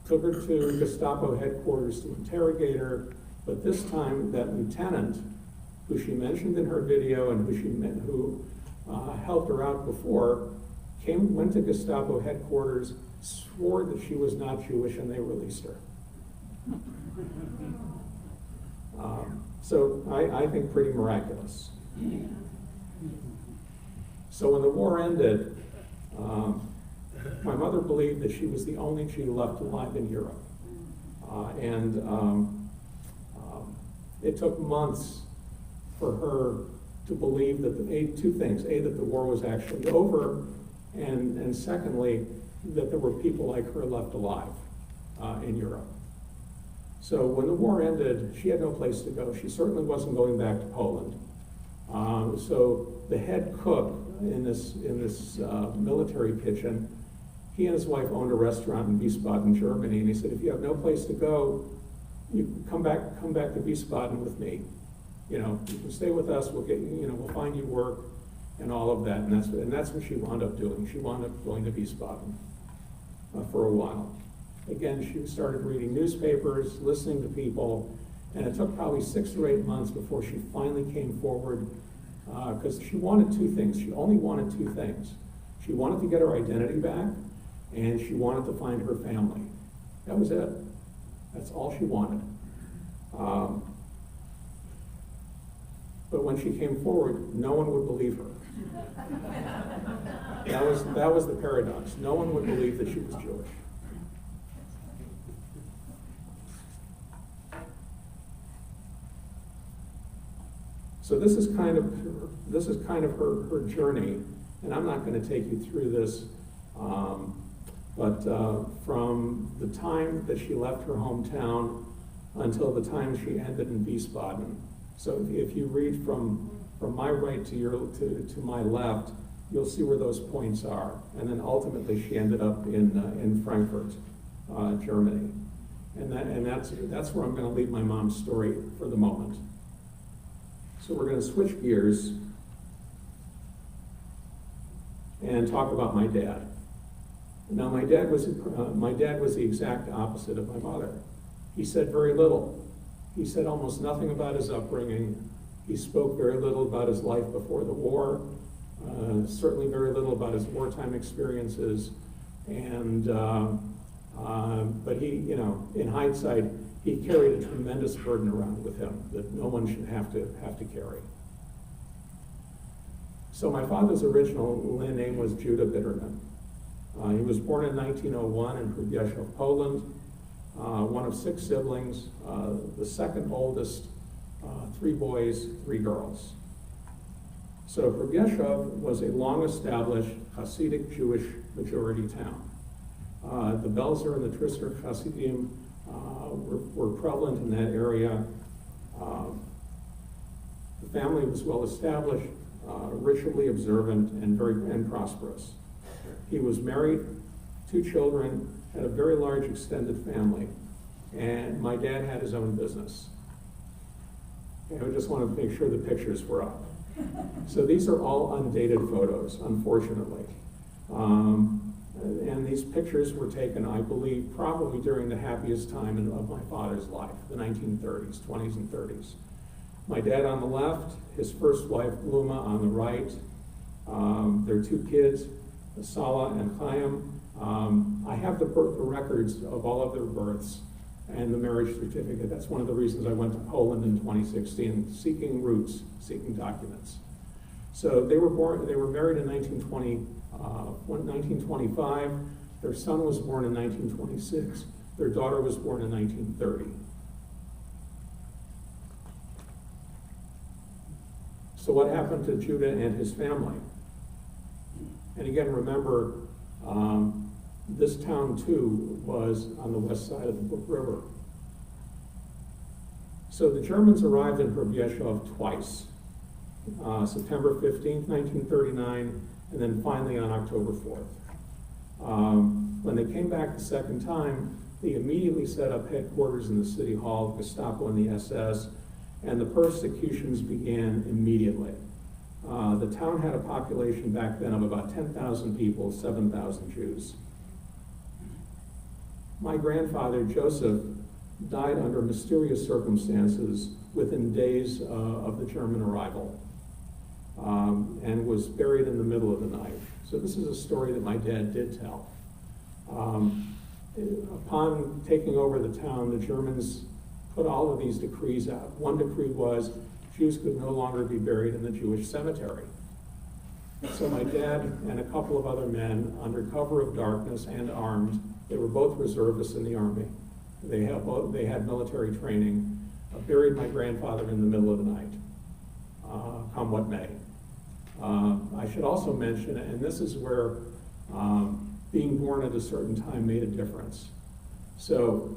took her to Gestapo headquarters to interrogate her, but this time that lieutenant, who she mentioned in her video and who helped her out before, went to Gestapo headquarters, swore that she was not Jewish, and they released her. So I think pretty miraculous. So when the war ended, my mother believed that she was the only Jew left alive in Europe. It took months for her to believe that two things: A, that the war was actually over, and secondly, that there were people like her left alive in Europe. So when the war ended, she had no place to go. She certainly wasn't going back to Poland. So the head cook in this military kitchen, he and his wife owned a restaurant in Wiesbaden, Germany, and he said, if you have no place to go, you come back to Wiesbaden with me. You can stay with us. We'll we'll find you work and all of that. And that's what she wound up doing. She wound up going to Wiesbaden for a while. Again, she started reading newspapers, listening to people, and it took probably 6 or 8 months before she finally came forward, because she wanted 2 things. She only wanted 2 things. She wanted to get her identity back, and she wanted to find her family. That was it. That's all she wanted. But when she came forward, no one would believe her. That was the paradox. No one would believe that she was Jewish. So this is kind of her journey, and I'm not going to take you through this, but from the time that she left her hometown until the time she ended in Wiesbaden. So if you read from my right to my left, you'll see where those points are, and then ultimately she ended up in Frankfurt, Germany, and that's where I'm going to leave my mom's story for the moment. So we're going to switch gears and talk about my dad. Now, my dad was the exact opposite of my mother. He said very little. He said almost nothing about his upbringing. He spoke very little about his life before the war, certainly very little about his wartime experiences. And but he, in hindsight, he carried a tremendous burden around with him that no one should have to carry. So my father's original name was Judah Bitterman. He was born in 1901 in Hrubieszów, Poland, one of 6 siblings, the second oldest, 3 boys, 3 girls. So Hrubieszów was a long-established Hasidic Jewish majority town. The Belzer and the Trister Hasidim were prevalent in that area. The family was well established, ritually observant, and prosperous. He was married, 2 children, had a very large extended family, and my dad had his own business. And I just wanted to make sure the pictures were up. So these are all undated photos, unfortunately. And these pictures were taken, I believe, probably during the happiest time of my father's life, the 1930s, 20s and 30s. My dad on the left, his first wife, Bluma, on the right. Their 2 kids, Sala and Chaim. I have the records of all of their births and the marriage certificate. That's one of the reasons I went to Poland in 2016, seeking roots, seeking documents. So they were married in 1925. Their son was born in 1926. Their daughter was born in 1930. So what happened to Judah and his family? And again, remember, this town too was on the west side of the Brook River. So the Germans arrived in Hrubieszów twice, September 15th, 1939, and then finally on October 4th. When they came back the second time, they immediately set up headquarters in the city hall, Gestapo and the SS, and the persecutions began immediately. The town had a population back then of about 10,000 people, 7,000 Jews. My grandfather, Joseph, died under mysterious circumstances within days of the German arrival. and was buried in the middle of the night. So this is a story that my dad did tell. Upon taking over the town, the Germans put all of these decrees out. One decree was Jews could no longer be buried in the Jewish cemetery. So my dad and a couple of other men, under cover of darkness and armed, they were both reservists in the Army. They had military training, buried my grandfather in the middle of the night, come what may. I should also mention, and this is where being born at a certain time made a difference. So,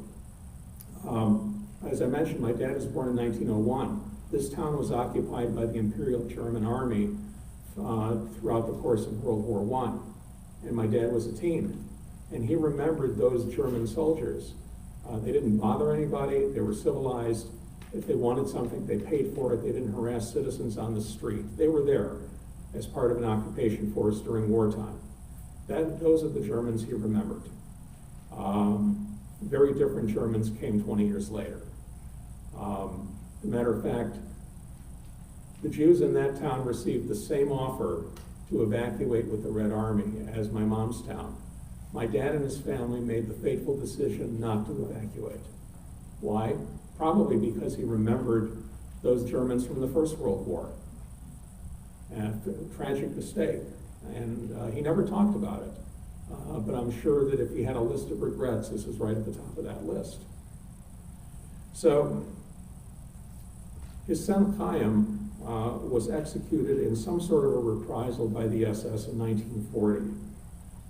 as I mentioned, my dad was born in 1901. This town was occupied by the Imperial German Army throughout the course of World War I. And my dad was a teen. And he remembered those German soldiers. They didn't bother anybody, they were civilized. If they wanted something, they paid for it. They didn't harass citizens on the street. They were there as part of an occupation force during wartime. Those are the Germans he remembered. Very different Germans came 20 years later. As a matter of fact, the Jews in that town received the same offer to evacuate with the Red Army as my mom's town. My dad and his family made the fateful decision not to evacuate. Why? Probably because he remembered those Germans from the First World War. And a tragic mistake. And he never talked about it. But I'm sure that if he had a list of regrets, this is right at the top of that list. So, his son Chaim was executed in some sort of a reprisal by the SS in 1940.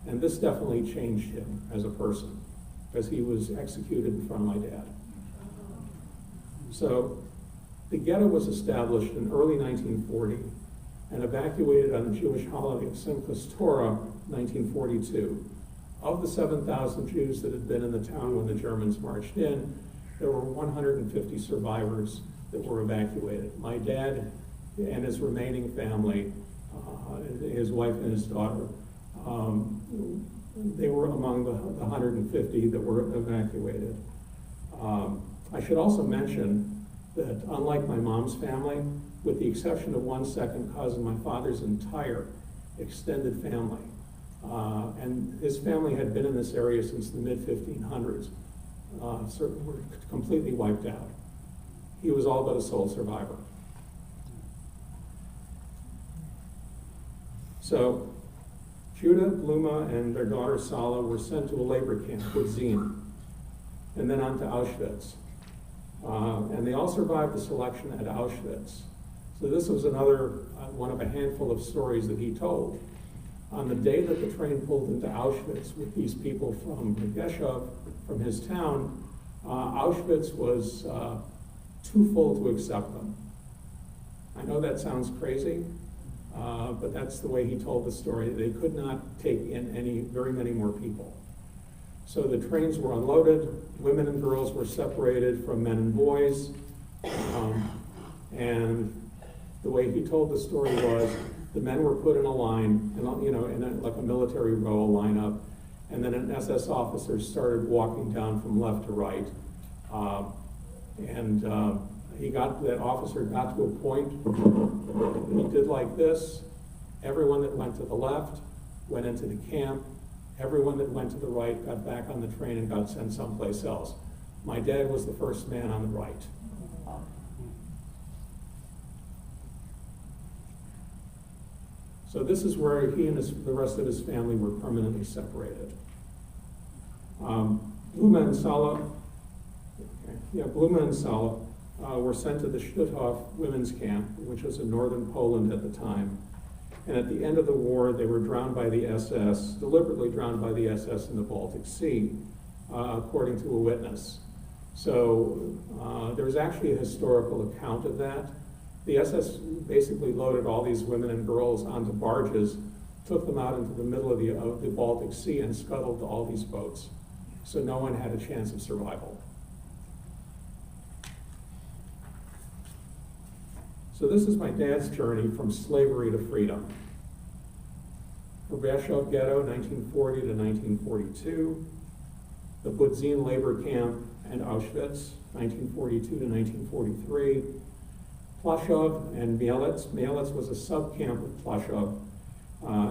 And this definitely changed him as a person, because he was executed in front of my dad. So, the ghetto was established in early 1940 and evacuated on the Jewish holiday of Simchas Torah, 1942. Of the 7,000 Jews that had been in the town when the Germans marched in, there were 150 survivors that were evacuated. My dad and his remaining family, his wife and his daughter, they were among the 150 that were evacuated. I should also mention that unlike my mom's family, with the exception of one second cousin, my father's entire extended family, and his family had been in this area since the mid-1500s, were completely wiped out. He was all but a sole survivor. So, Judah, Bluma, and their daughter Sala were sent to a labor camp, Budzin, and then on to Auschwitz. And they all survived the selection at Auschwitz. So this was another one of a handful of stories that he told. On the day that the train pulled into Auschwitz with these people from Geshev, from his town, Auschwitz was too full to accept them. I know that sounds crazy, but that's the way he told the story. They could not take in very many more people. So the trains were unloaded, women and girls were separated from men and boys, and the way he told the story was the men were put in a line, like a military row lineup, and then an SS officer started walking down from left to right, that officer got to a point, he did like this, everyone that went to the left went into the camp, everyone that went to the right got back on the train and got sent someplace else. My dad was the first man on the right. So this is where he and the rest of his family were permanently separated. Bluma and Sala were sent to the Stutthof women's camp, which was in northern Poland at the time. And at the end of the war, they were drowned by the SS, deliberately drowned by the SS in the Baltic Sea, according to a witness. So there's actually a historical account of that. The SS basically loaded all these women and girls onto barges, took them out into the middle of the Baltic Sea and scuttled all these boats. So no one had a chance of survival. So this is my dad's journey from slavery to freedom. The Rzeszów Ghetto, 1940 to 1942. The Budzin labor camp and Auschwitz, 1942 to 1943. Ploshov and Mielec. Mielec was a sub-camp of Ploshov,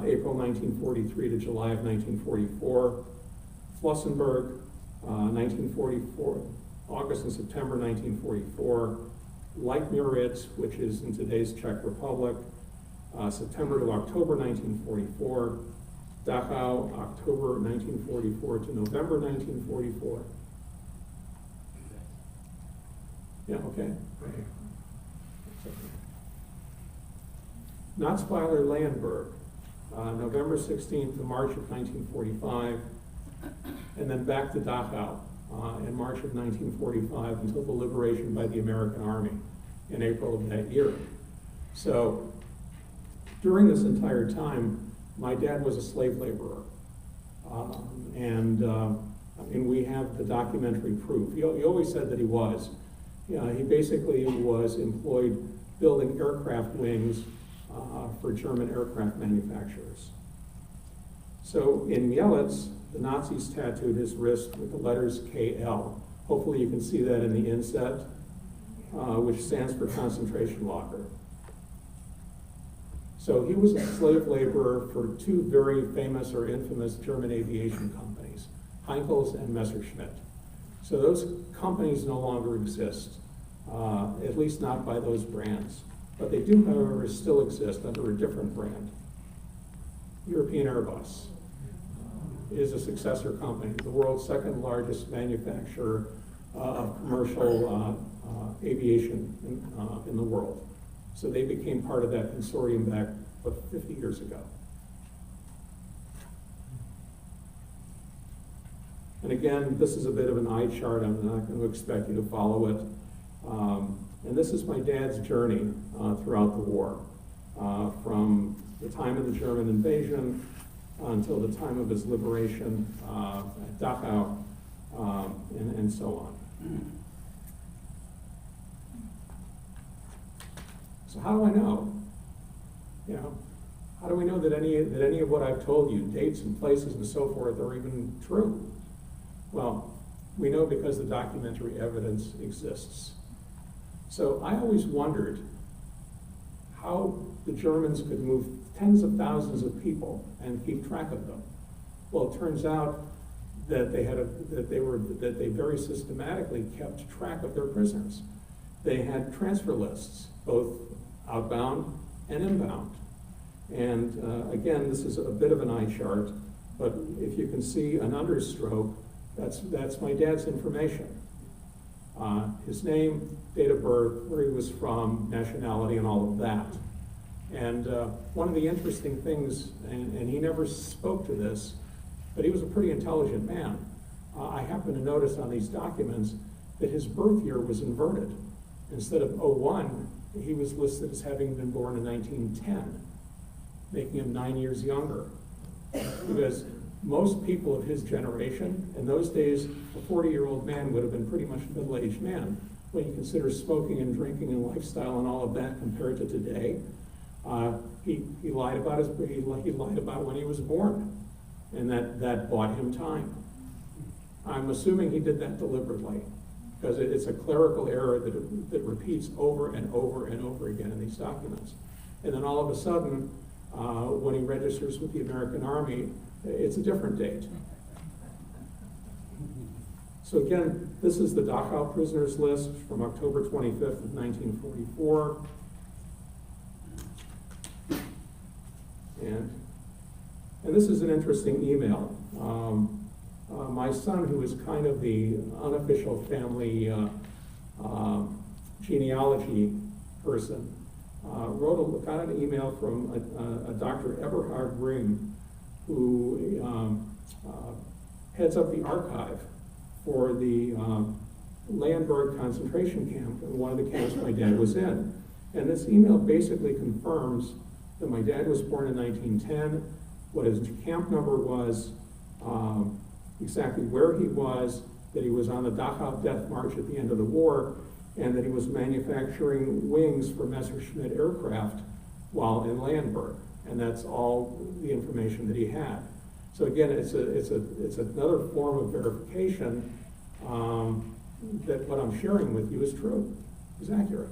April 1943 to July of 1944. Flossenburg, 1944, August and September 1944. Leitmeritz, which is in today's Czech Republic, September to October 1944. Dachau, October 1944 to November 1944. Yeah, okay. Natzweiler Leyenburg, November 16th to March of 1945, and then back to Dachau in March of 1945 until the liberation by the American Army in April of that year. So during this entire time, my dad was a slave laborer. We have the documentary proof. He always said that he was. He basically was employed building aircraft wings for German aircraft manufacturers. So in Mielec, the Nazis tattooed his wrist with the letters KL. Hopefully you can see that in the inset, which stands for concentration locker. So he was a slave laborer for two very famous or infamous German aviation companies, Heinkel's and Messerschmitt. So those companies no longer exist, at least not by those brands. But they do, however, still exist under a different brand. European Airbus is a successor company, the world's second largest manufacturer of commercial aviation in the world. So they became part of that consortium back 50 years ago. And again, this is a bit of an eye chart. I'm not going to expect you to follow it. And this is my dad's journey throughout the war, from the time of the German invasion until the time of his liberation at Dachau, and so on. So how do I know? How do we know that any of what I've told you, dates and places and so forth, are even true? Well, we know because the documentary evidence exists. So I always wondered how the Germans could move tens of thousands of people and keep track of them. Well, it turns out that they very systematically kept track of their prisoners. They had transfer lists, both outbound and inbound. And again, this is a bit of an eye chart, but if you can see an understroke, that's my dad's information. His name, date of birth, where he was from, nationality, and all of that. And one of the interesting things, and he never spoke to this, but he was a pretty intelligent man. I happen to notice on these documents that his birth year was inverted. Instead of 01, he was listed as having been born in 1910, making him 9 years younger. Because most people of his generation, in those days, a 40-year-old man would have been pretty much a middle-aged man. When you consider smoking and drinking and lifestyle and all of that compared to today, he lied about when he was born, and that bought him time. I'm assuming he did that deliberately, because it's a clerical error that repeats over and over and over again in these documents. And then all of a sudden, when he registers with the American Army, it's a different date. So again, this is the Dachau prisoners list from October 25th of 1944. And this is an interesting email. My son, who is kind of the unofficial family genealogy person, got an email from a Dr. Eberhard Grimm, who heads up the archive for the Leyenburg concentration camp, one of the camps my dad was in. And this email basically confirms that my dad was born in 1910, what his camp number was, exactly where he was, that he was on the Dachau death march at the end of the war, and that he was manufacturing wings for Messerschmitt aircraft while in Leyenburg. And that's all the information that he had. So again, it's another form of verification that what I'm sharing with you is true, is accurate.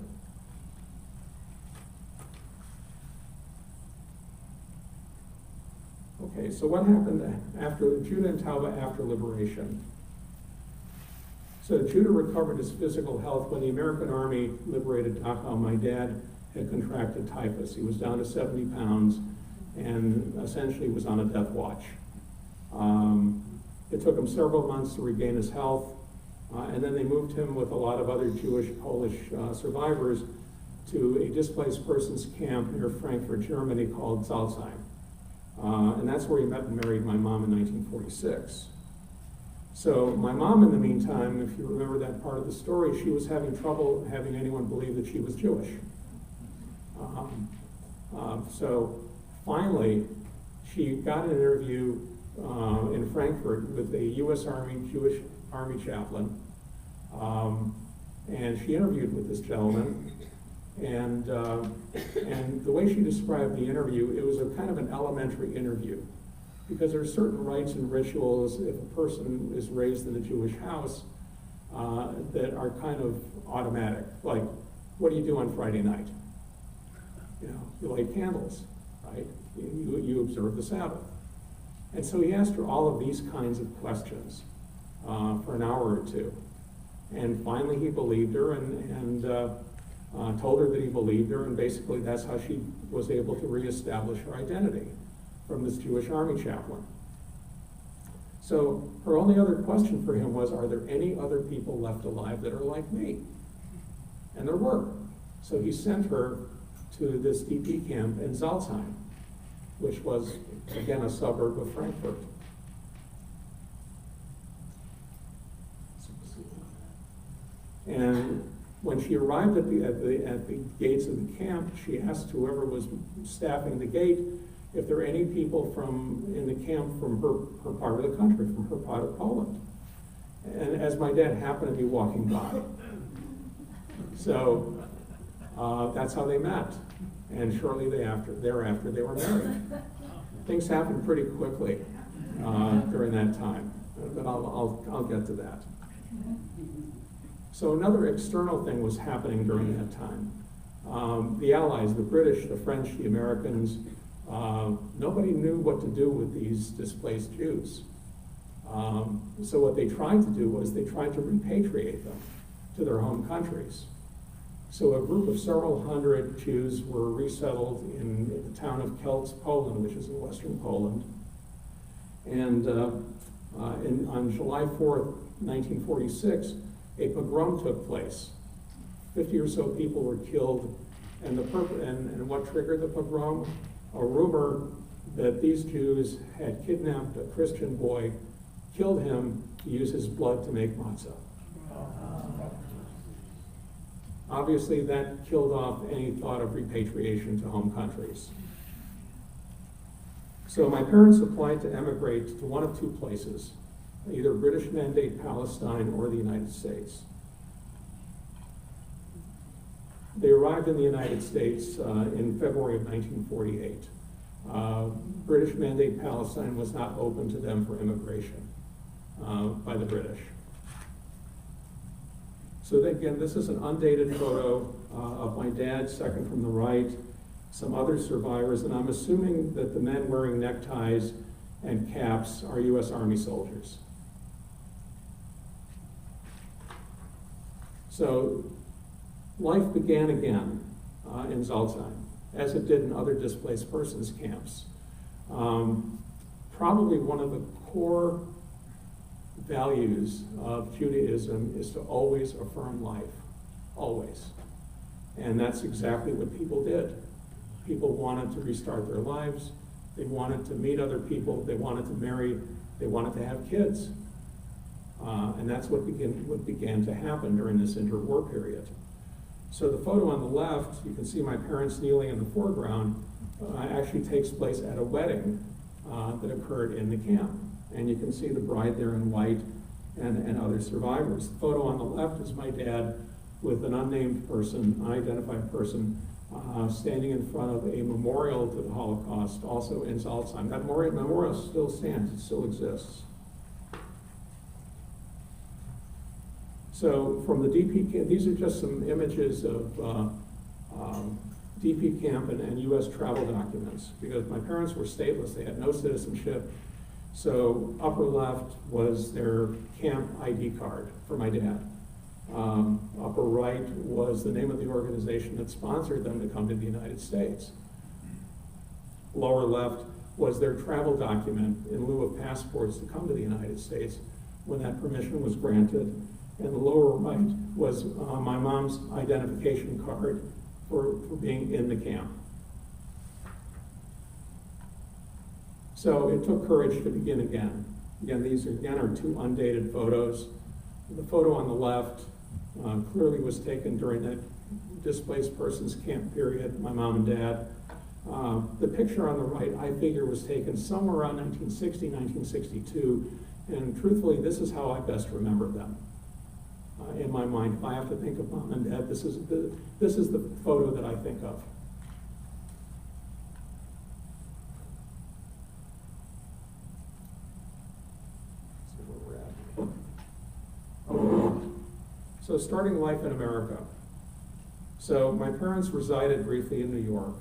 Okay, so what happened after Judah and Tauba after liberation? So Judah recovered his physical health when the American Army liberated Dachau. My dad had contracted typhus. He was down to 70 pounds and essentially was on a death watch. It took him several months to regain his health, and then they moved him with a lot of other Jewish, Polish survivors to a displaced persons camp near Frankfurt, Germany called Salzheim. And that's where he met and married my mom in 1946. So my mom, in the meantime, if you remember that part of the story, she was having trouble having anyone believe that she was Jewish. So finally, she got an interview in Frankfurt with a U.S. Army, Jewish Army chaplain. And she interviewed with this gentleman. And the way she described the interview, it was a kind of an elementary interview, because there are certain rites and rituals if a person is raised in a Jewish house that are kind of automatic. Like, what do you do on Friday night? You know, you light candles, right? You observe the Sabbath. And so he asked her all of these kinds of questions for an hour or two. And finally he believed her and told her that he believed her, and basically that's how she was able to reestablish her identity from this Jewish Army chaplain. So her only other question for him was, are there any other people left alive that are like me? And there were. So he sent her to this DP camp in Salzheim, which was, again, a suburb of Frankfurt. And when she arrived at the gates of the camp, she asked whoever was staffing the gate if there are any people in the camp from her part of the country, from her part of Poland. And as my dad happened to be walking by. So that's how they met. And shortly thereafter, they were married. Things happened pretty quickly during that time, but I'll get to that. So another external thing was happening during that time. The Allies, the British, the French, the Americans, nobody knew what to do with these displaced Jews. So what they tried to do was they tried to repatriate them to their home countries. So a group of several hundred Jews were resettled in the town of Kielce, Poland, which is in western Poland. And on July 4th, 1946, a pogrom took place. 50 or so people were killed, and what triggered the pogrom? A rumor that these Jews had kidnapped a Christian boy, killed him to use his blood to make matzah. Obviously, that killed off any thought of repatriation to home countries. So my parents applied to emigrate to one of two places, either British Mandate Palestine or the United States. They arrived in the United States in February of 1948. British Mandate Palestine was not open to them for immigration by the British. So again, this is an undated photo of my dad, second from the right, some other survivors, and I'm assuming that the men wearing neckties and caps are U.S. Army soldiers. So life began again in Salzheim, as it did in other displaced persons camps. Probably one of the core values of Judaism is to always affirm life, always. And that's exactly what people did. People wanted to restart their lives, they wanted to meet other people, they wanted to marry, they wanted to have kids. And that's what began to happen during this interwar period. So the photo on the left, you can see my parents kneeling in the foreground, actually takes place at a wedding that occurred in the camp. And you can see the bride there in white and other survivors. The photo on the left is my dad with an unnamed person, unidentified person, standing in front of a memorial to the Holocaust, also in Salzheim. That memorial still stands, it still exists. So from the DP camp, these are just some images of DP camp and U.S. travel documents, because my parents were stateless, they had no citizenship. So upper left was their camp ID card for my dad. Upper right was the name of the organization that sponsored them to come to the United States. Lower left was their travel document in lieu of passports to come to the United States when that permission was granted. And the lower right was my mom's identification card for being in the camp. So it took courage to begin again. Again, these are two undated photos. The photo on the left clearly was taken during that displaced persons camp period, my mom and dad. The picture on the right, I figure, was taken somewhere around 1960, 1962, and truthfully, this is how I best remember them. In my mind, if I have to think of mom and dad, this is the photo that I think of. Let's see where we're at. So starting life in America. So my parents resided briefly in New York,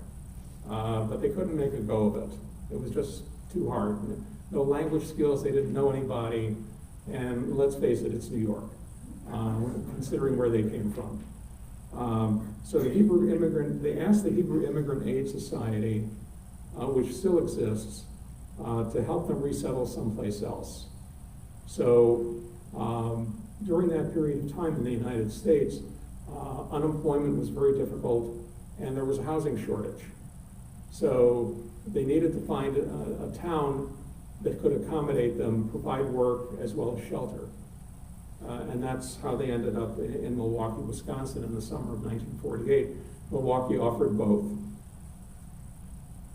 but they couldn't make a go of it. It was just too hard. No language skills, they didn't know anybody, and let's face it, it's New York, considering where they came from. So the they asked the Hebrew Immigrant Aid Society, which still exists, to help them resettle someplace else. So during that period of time in the United States, unemployment was very difficult and there was a housing shortage. So they needed to find a town that could accommodate them, provide work as well as shelter. And that's how they ended up in Milwaukee, Wisconsin in the summer of 1948. Milwaukee offered both.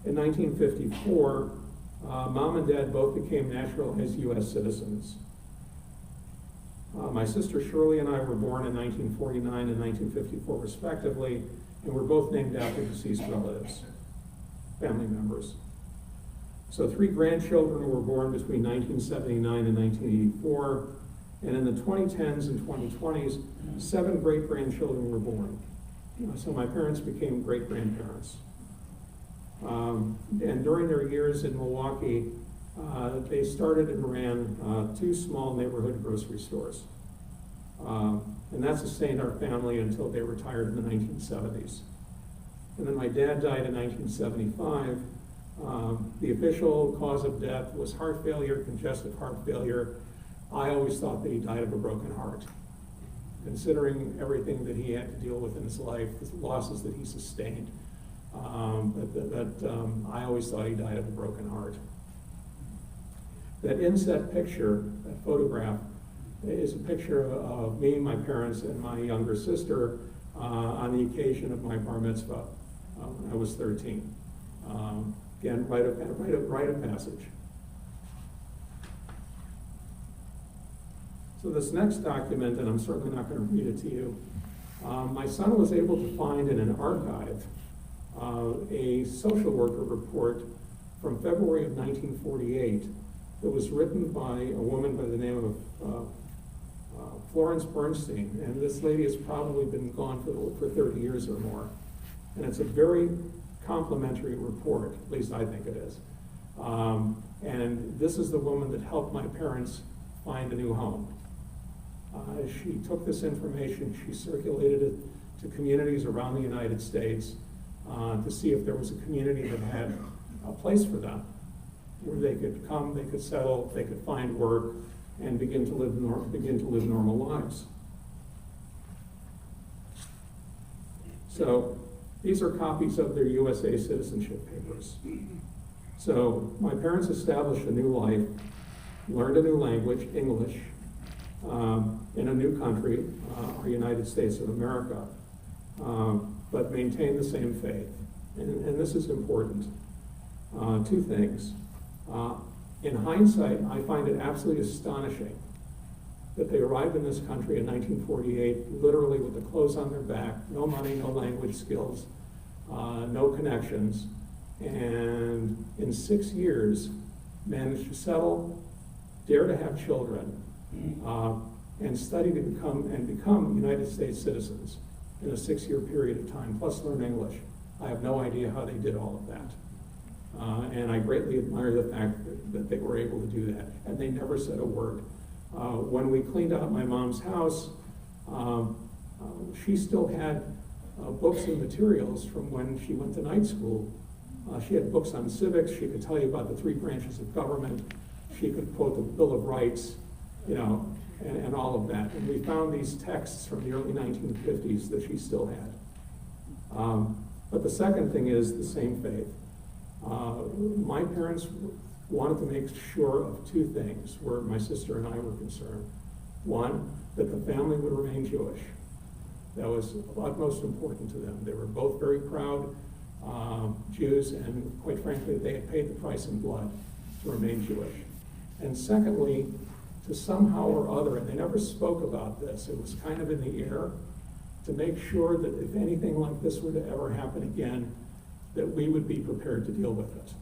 In 1954, mom and dad both became naturalized U.S. citizens. My sister Shirley and I were born in 1949 and 1954 respectively, and we're both named after deceased relatives, family members. So 3 grandchildren were born between 1979 and 1984, and in the 2010s and 2020s, 7 great-grandchildren were born. So my parents became great-grandparents. And during their years in Milwaukee, they started and ran 2 small neighborhood grocery stores. And that sustained our family until they retired in the 1970s. And then my dad died in 1975. The official cause of death was heart failure, congestive heart failure. I always thought that he died of a broken heart. Considering everything that he had to deal with in his life, the losses that he sustained, I always thought he died of a broken heart. That inset picture, that photograph, is a picture of me, my parents, and my younger sister on the occasion of my bar mitzvah when I was 13. Again, rite of passage. So this next document, and I'm certainly not going to read it to you, my son was able to find in an archive a social worker report from February of 1948 that was written by a woman by the name of Florence Bernstein, and this lady has probably been gone for 30 years or more. And it's a very complimentary report, at least I think it is. And this is the woman that helped my parents find a new home. She took this information, she circulated it to communities around the United States to see if there was a community that had a place for them, where they could come, they could settle, they could find work, and begin to live normal lives. So these are copies of their USA citizenship papers. So my parents established a new life, learned a new language, English, in a new country, our United States of America, but maintained the same faith. And this is important. 2 things. In hindsight, I find it absolutely astonishing that they arrived in this country in 1948, literally with the clothes on their back, no money, no language skills, no connections, and in 6 years managed to settle, dare to have children, and study to become United States citizens in a 6-year period of time, plus learn English. I have no idea how they did all of that. And I greatly admire the fact that they were able to do that. And they never said a word. When we cleaned out my mom's house, she still had books and materials from when she went to night school. She had books on civics. She could tell you about the 3 branches of government. She could quote the Bill of Rights, you know, and all of that. And we found these texts from the early 1950s that she still had. But the second thing is the same faith. My parents wanted to make sure of 2 things where my sister and I were concerned. One, that the family would remain Jewish. That was utmost important to them. They were both very proud Jews, and quite frankly, they had paid the price in blood to remain Jewish. And secondly, to somehow or other, and they never spoke about this, it was kind of in the air, to make sure that if anything like this were to ever happen again, that we would be prepared to deal with it,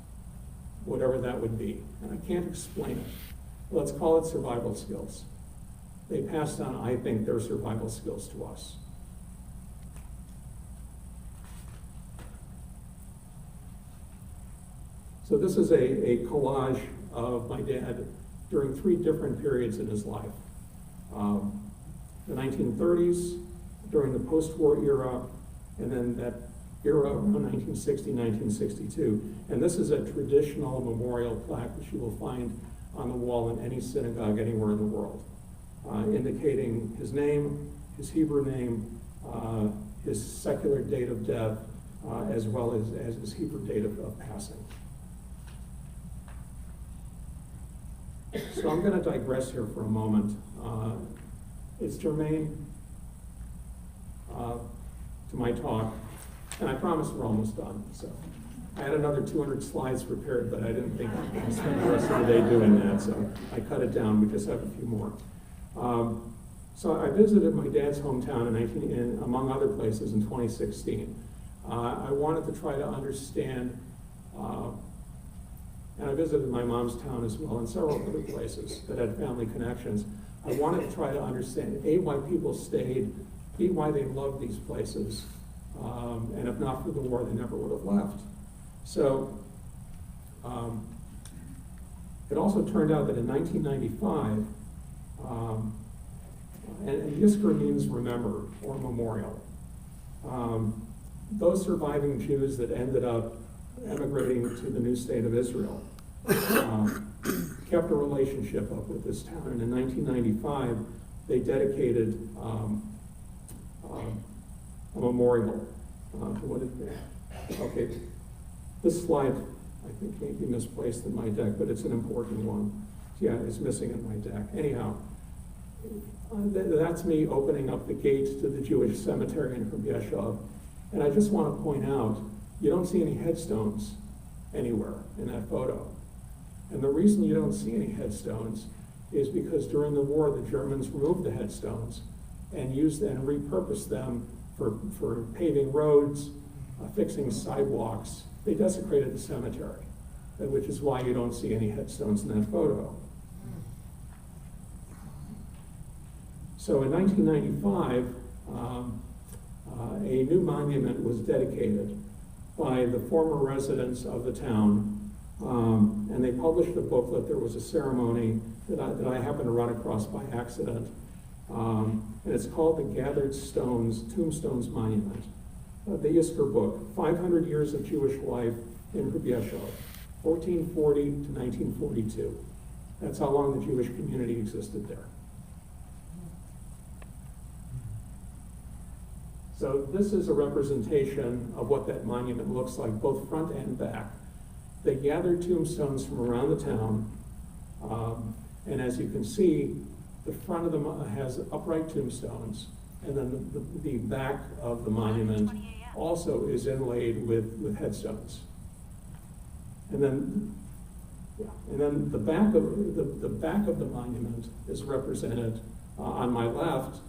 whatever that would be. And I can't explain it. Let's call it survival skills. They passed on, I think, their survival skills to us. So this is a collage of my dad during 3 different periods in his life. The 1930s, during the post-war era, and then that era around 1960, 1962. And this is a traditional memorial plaque which you will find on the wall in any synagogue anywhere in the world, indicating his name, his Hebrew name, his secular date of death, as well as his Hebrew date of passing. So I'm going to digress here for a moment. It's germane to my talk, and I promise we're almost done. So I had another 200 slides prepared, but I didn't think I'd spend the rest of the day doing that, so I cut it down. We just have a few more. So I visited my dad's hometown among other places in 2016. I wanted to try to understand, and I visited my mom's town as well and several other places that had family connections. I wanted to try to understand, A, why people stayed, B, why they loved these places, and if not for the war, they never would have left. So it also turned out that in 1995, and Yizkor means remember or memorial, those surviving Jews that ended up emigrating to the new state of Israel kept a relationship up with this town. And in 1995, they dedicated a memorial to what it, okay, this slide I think may be misplaced in my deck, but it's an important one. Yeah, it's missing in my deck. Anyhow, that's me opening up the gates to the Jewish cemetery in Yeshov. And I just want to point out, you don't see any headstones anywhere in that photo. And the reason you don't see any headstones is because during the war, the Germans removed the headstones and used and repurposed them for paving roads, fixing sidewalks. They desecrated the cemetery, which is why you don't see any headstones in that photo. So in 1995, a new monument was dedicated by the former residents of the town, and they published a booklet. There was a ceremony that I happened to run across by accident, and it's called the Gathered Stones Tombstones Monument. The Yizkor book, 500 Years of Jewish Life in Yeshov, 1440 to 1942. That's how long the Jewish community existed there. So this is a representation of what that monument looks like, both front and back. They gathered tombstones from around the town, and as you can see, the front of them has upright tombstones, and then the back of the monument also is inlaid with headstones. And then the back of the monument is represented on my left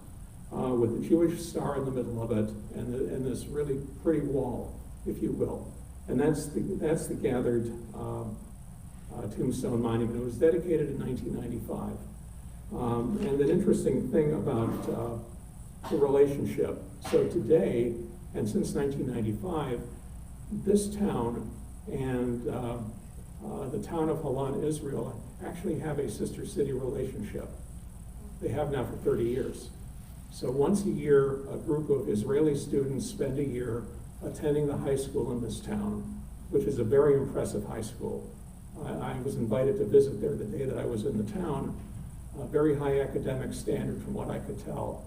with the Jewish star in the middle of it, and this really pretty wall, if you will. And that's the gathered tombstone monument. It was dedicated in 1995. And an interesting thing about the relationship. So today, and since 1995, this town and the town of Holon, Israel, actually have a sister city relationship. They have now for 30 years. So once a year, a group of Israeli students spend a year attending the high school in this town, which is a very impressive high school. I was invited to visit there the day that I was in the town. A very high academic standard from what I could tell.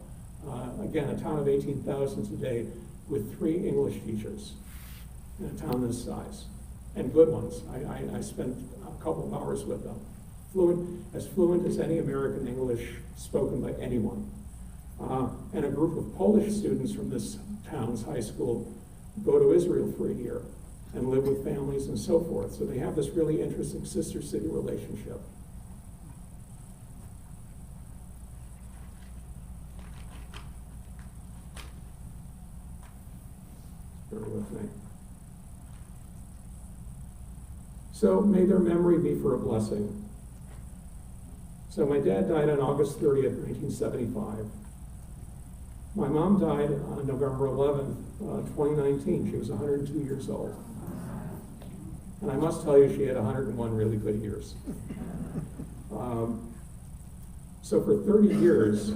Again, a town of 18,000 today with 3 English teachers in a town this size, and good ones. I spent a couple of hours with them. As fluent as any American English spoken by anyone. And a group of Polish students from this town's high school go to Israel for a year and live with families and so forth. So they have this really interesting sister city relationship. Bear with me. So may their memory be for a blessing. So my dad died on August 30th, 1975. My mom died on November 11th, 2019. She was 102 years old. And I must tell you, she had 101 really good years. So for 30 years,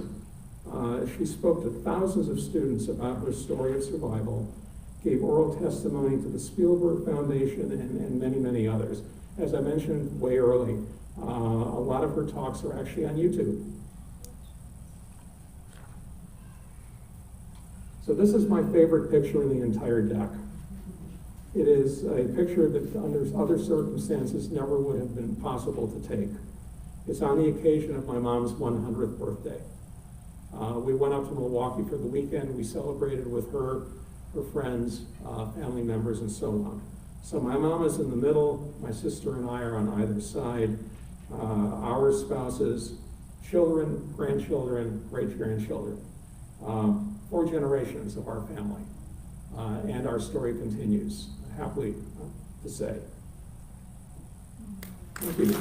she spoke to thousands of students about her story of survival, gave oral testimony to the Spielberg Foundation and many, many others. As I mentioned way early, a lot of her talks are actually on YouTube. So this is my favorite picture in the entire deck. It is a picture that under other circumstances never would have been possible to take. It's on the occasion of my mom's 100th birthday. We went up to Milwaukee for the weekend. We celebrated with her friends, family members, and so on. So my mom is in the middle, my sister and I are on either side, our spouses, children, grandchildren, great-grandchildren, 4 generations of our family. And our story continues, happily to say. Thank you.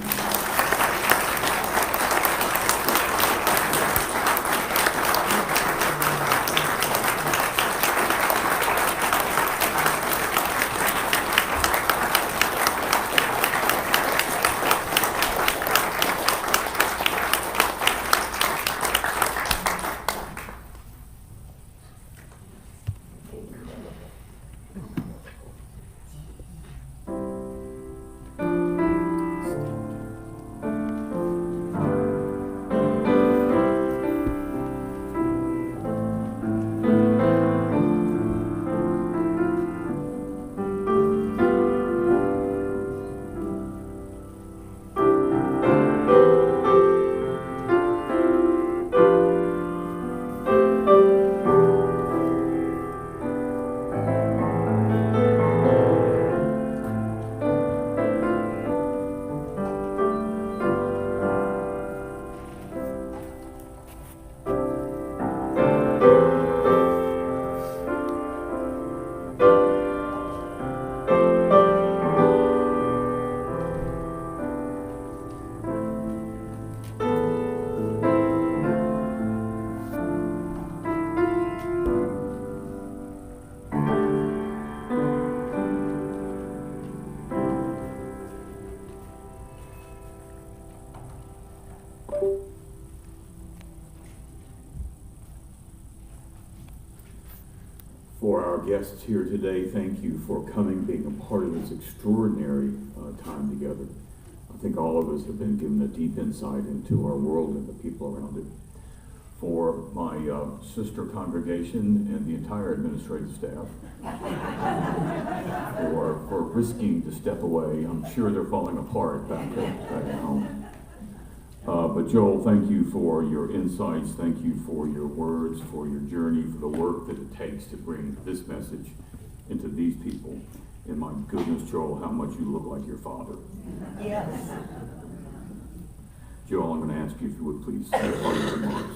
For our guests here today, thank you for coming, being a part of this extraordinary time together. I think all of us have been given a deep insight into our world and the people around it. For my sister congregation and the entire administrative staff, for risking to step away. I'm sure they're falling apart back at home. But Joel, thank you for your insights, thank you for your words, for your journey, for the work that it takes to bring this message into these people. And my goodness, Joel, how much you look like your father. Yes. Joel, I'm going to ask you if you would please say part of your remarks.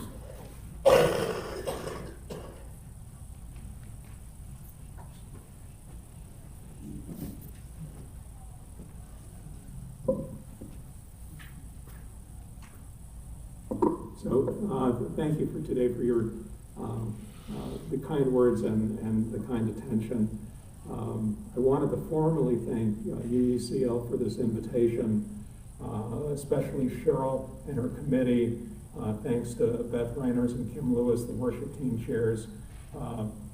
So thank you for today for your the kind words and the kind attention. I wanted to formally thank UECL for this invitation, especially Cheryl and her committee. Thanks to Beth Reiners and Kim Lewis, the worship team chairs,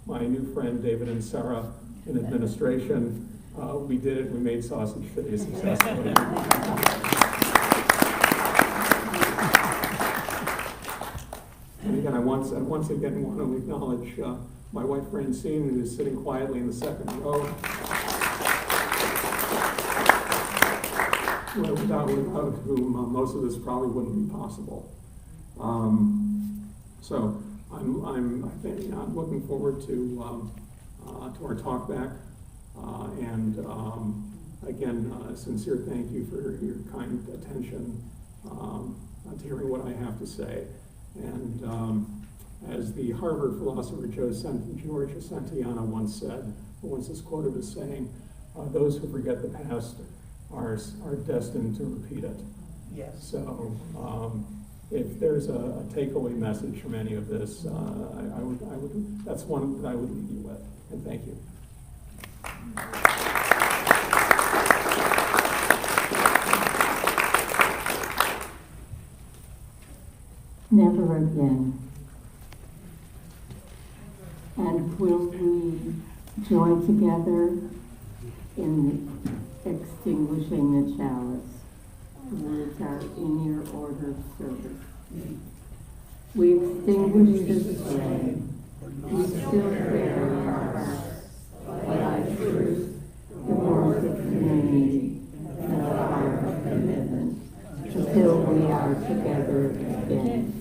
my new friend David and Sarah in administration. We did it. We made Sausage City successfully. And again, I once again want to acknowledge my wife Francine, who is sitting quietly in the second row. Without whom most of this probably wouldn't be possible. So I'm looking forward to our talk back, and again, sincere thank you for your kind attention to hearing what I have to say. And as the Harvard philosopher George Santayana once said, once is quoted as saying, "Those who forget the past are destined to repeat it." Yes. So if there's a takeaway message from any of this, that's one that I would leave you with. And thank you. Never again. And will we join together in extinguishing the chalice? Words are in your order of service. We extinguish this flame. We still bear in our hearts life, truth, the warmth of community, and the fire of commitment, until we are together again.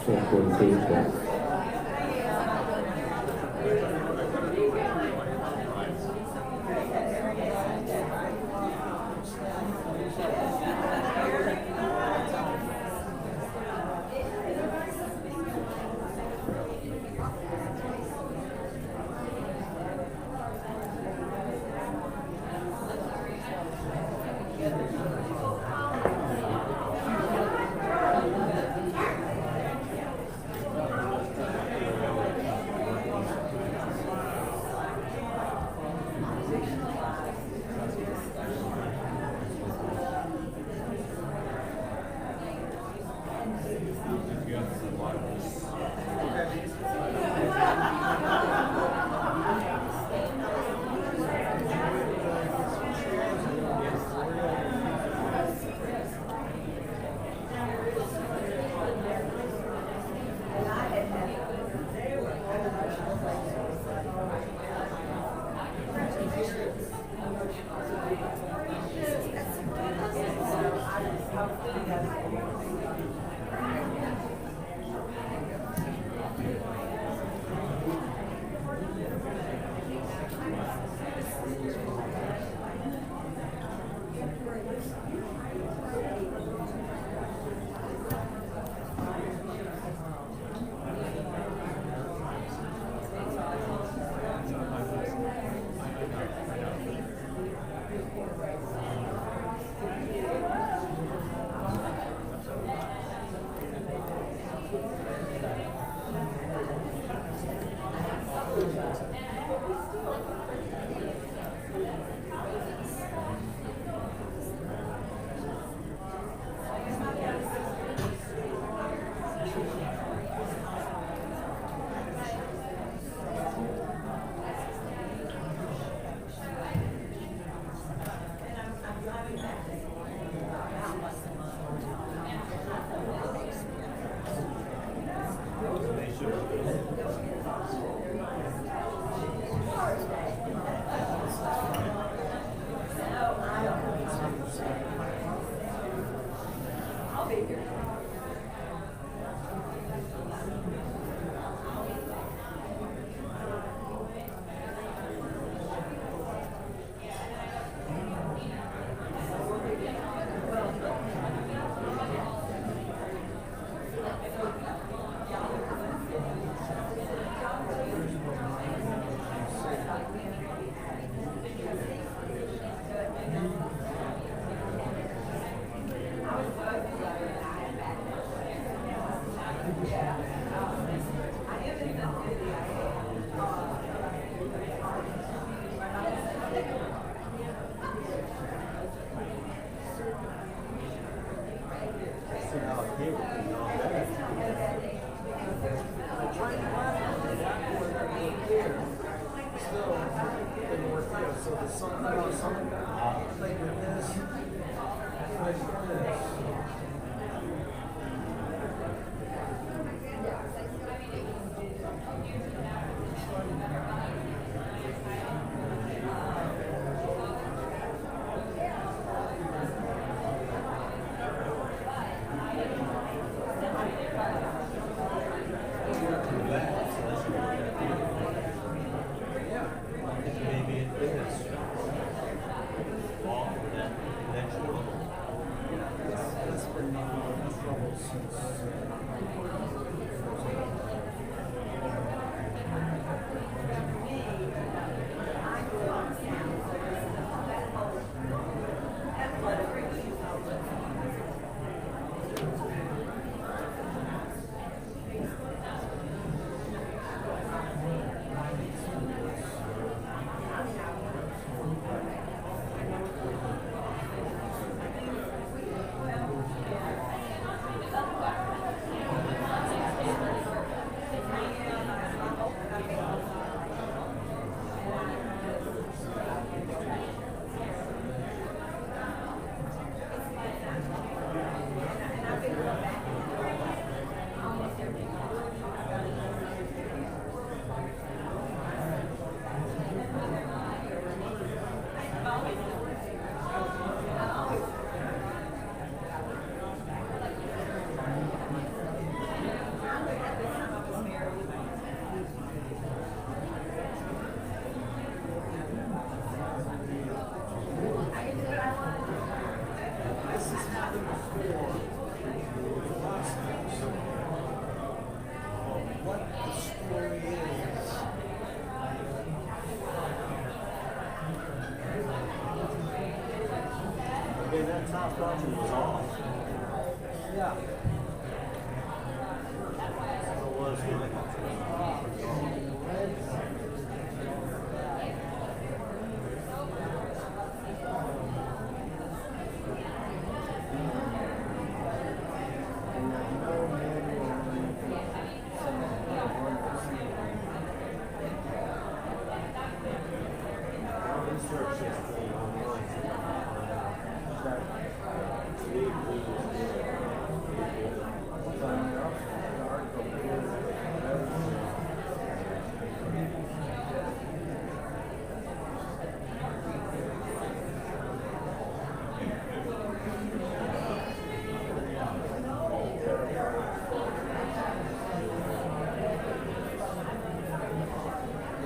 for the future.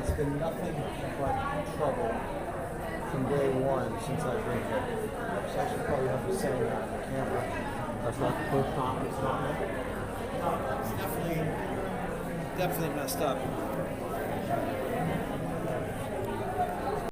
It's been nothing but trouble from day one since I've been here. So I should probably have to say that on the camera. That's not the first time. It's not. It's definitely messed up.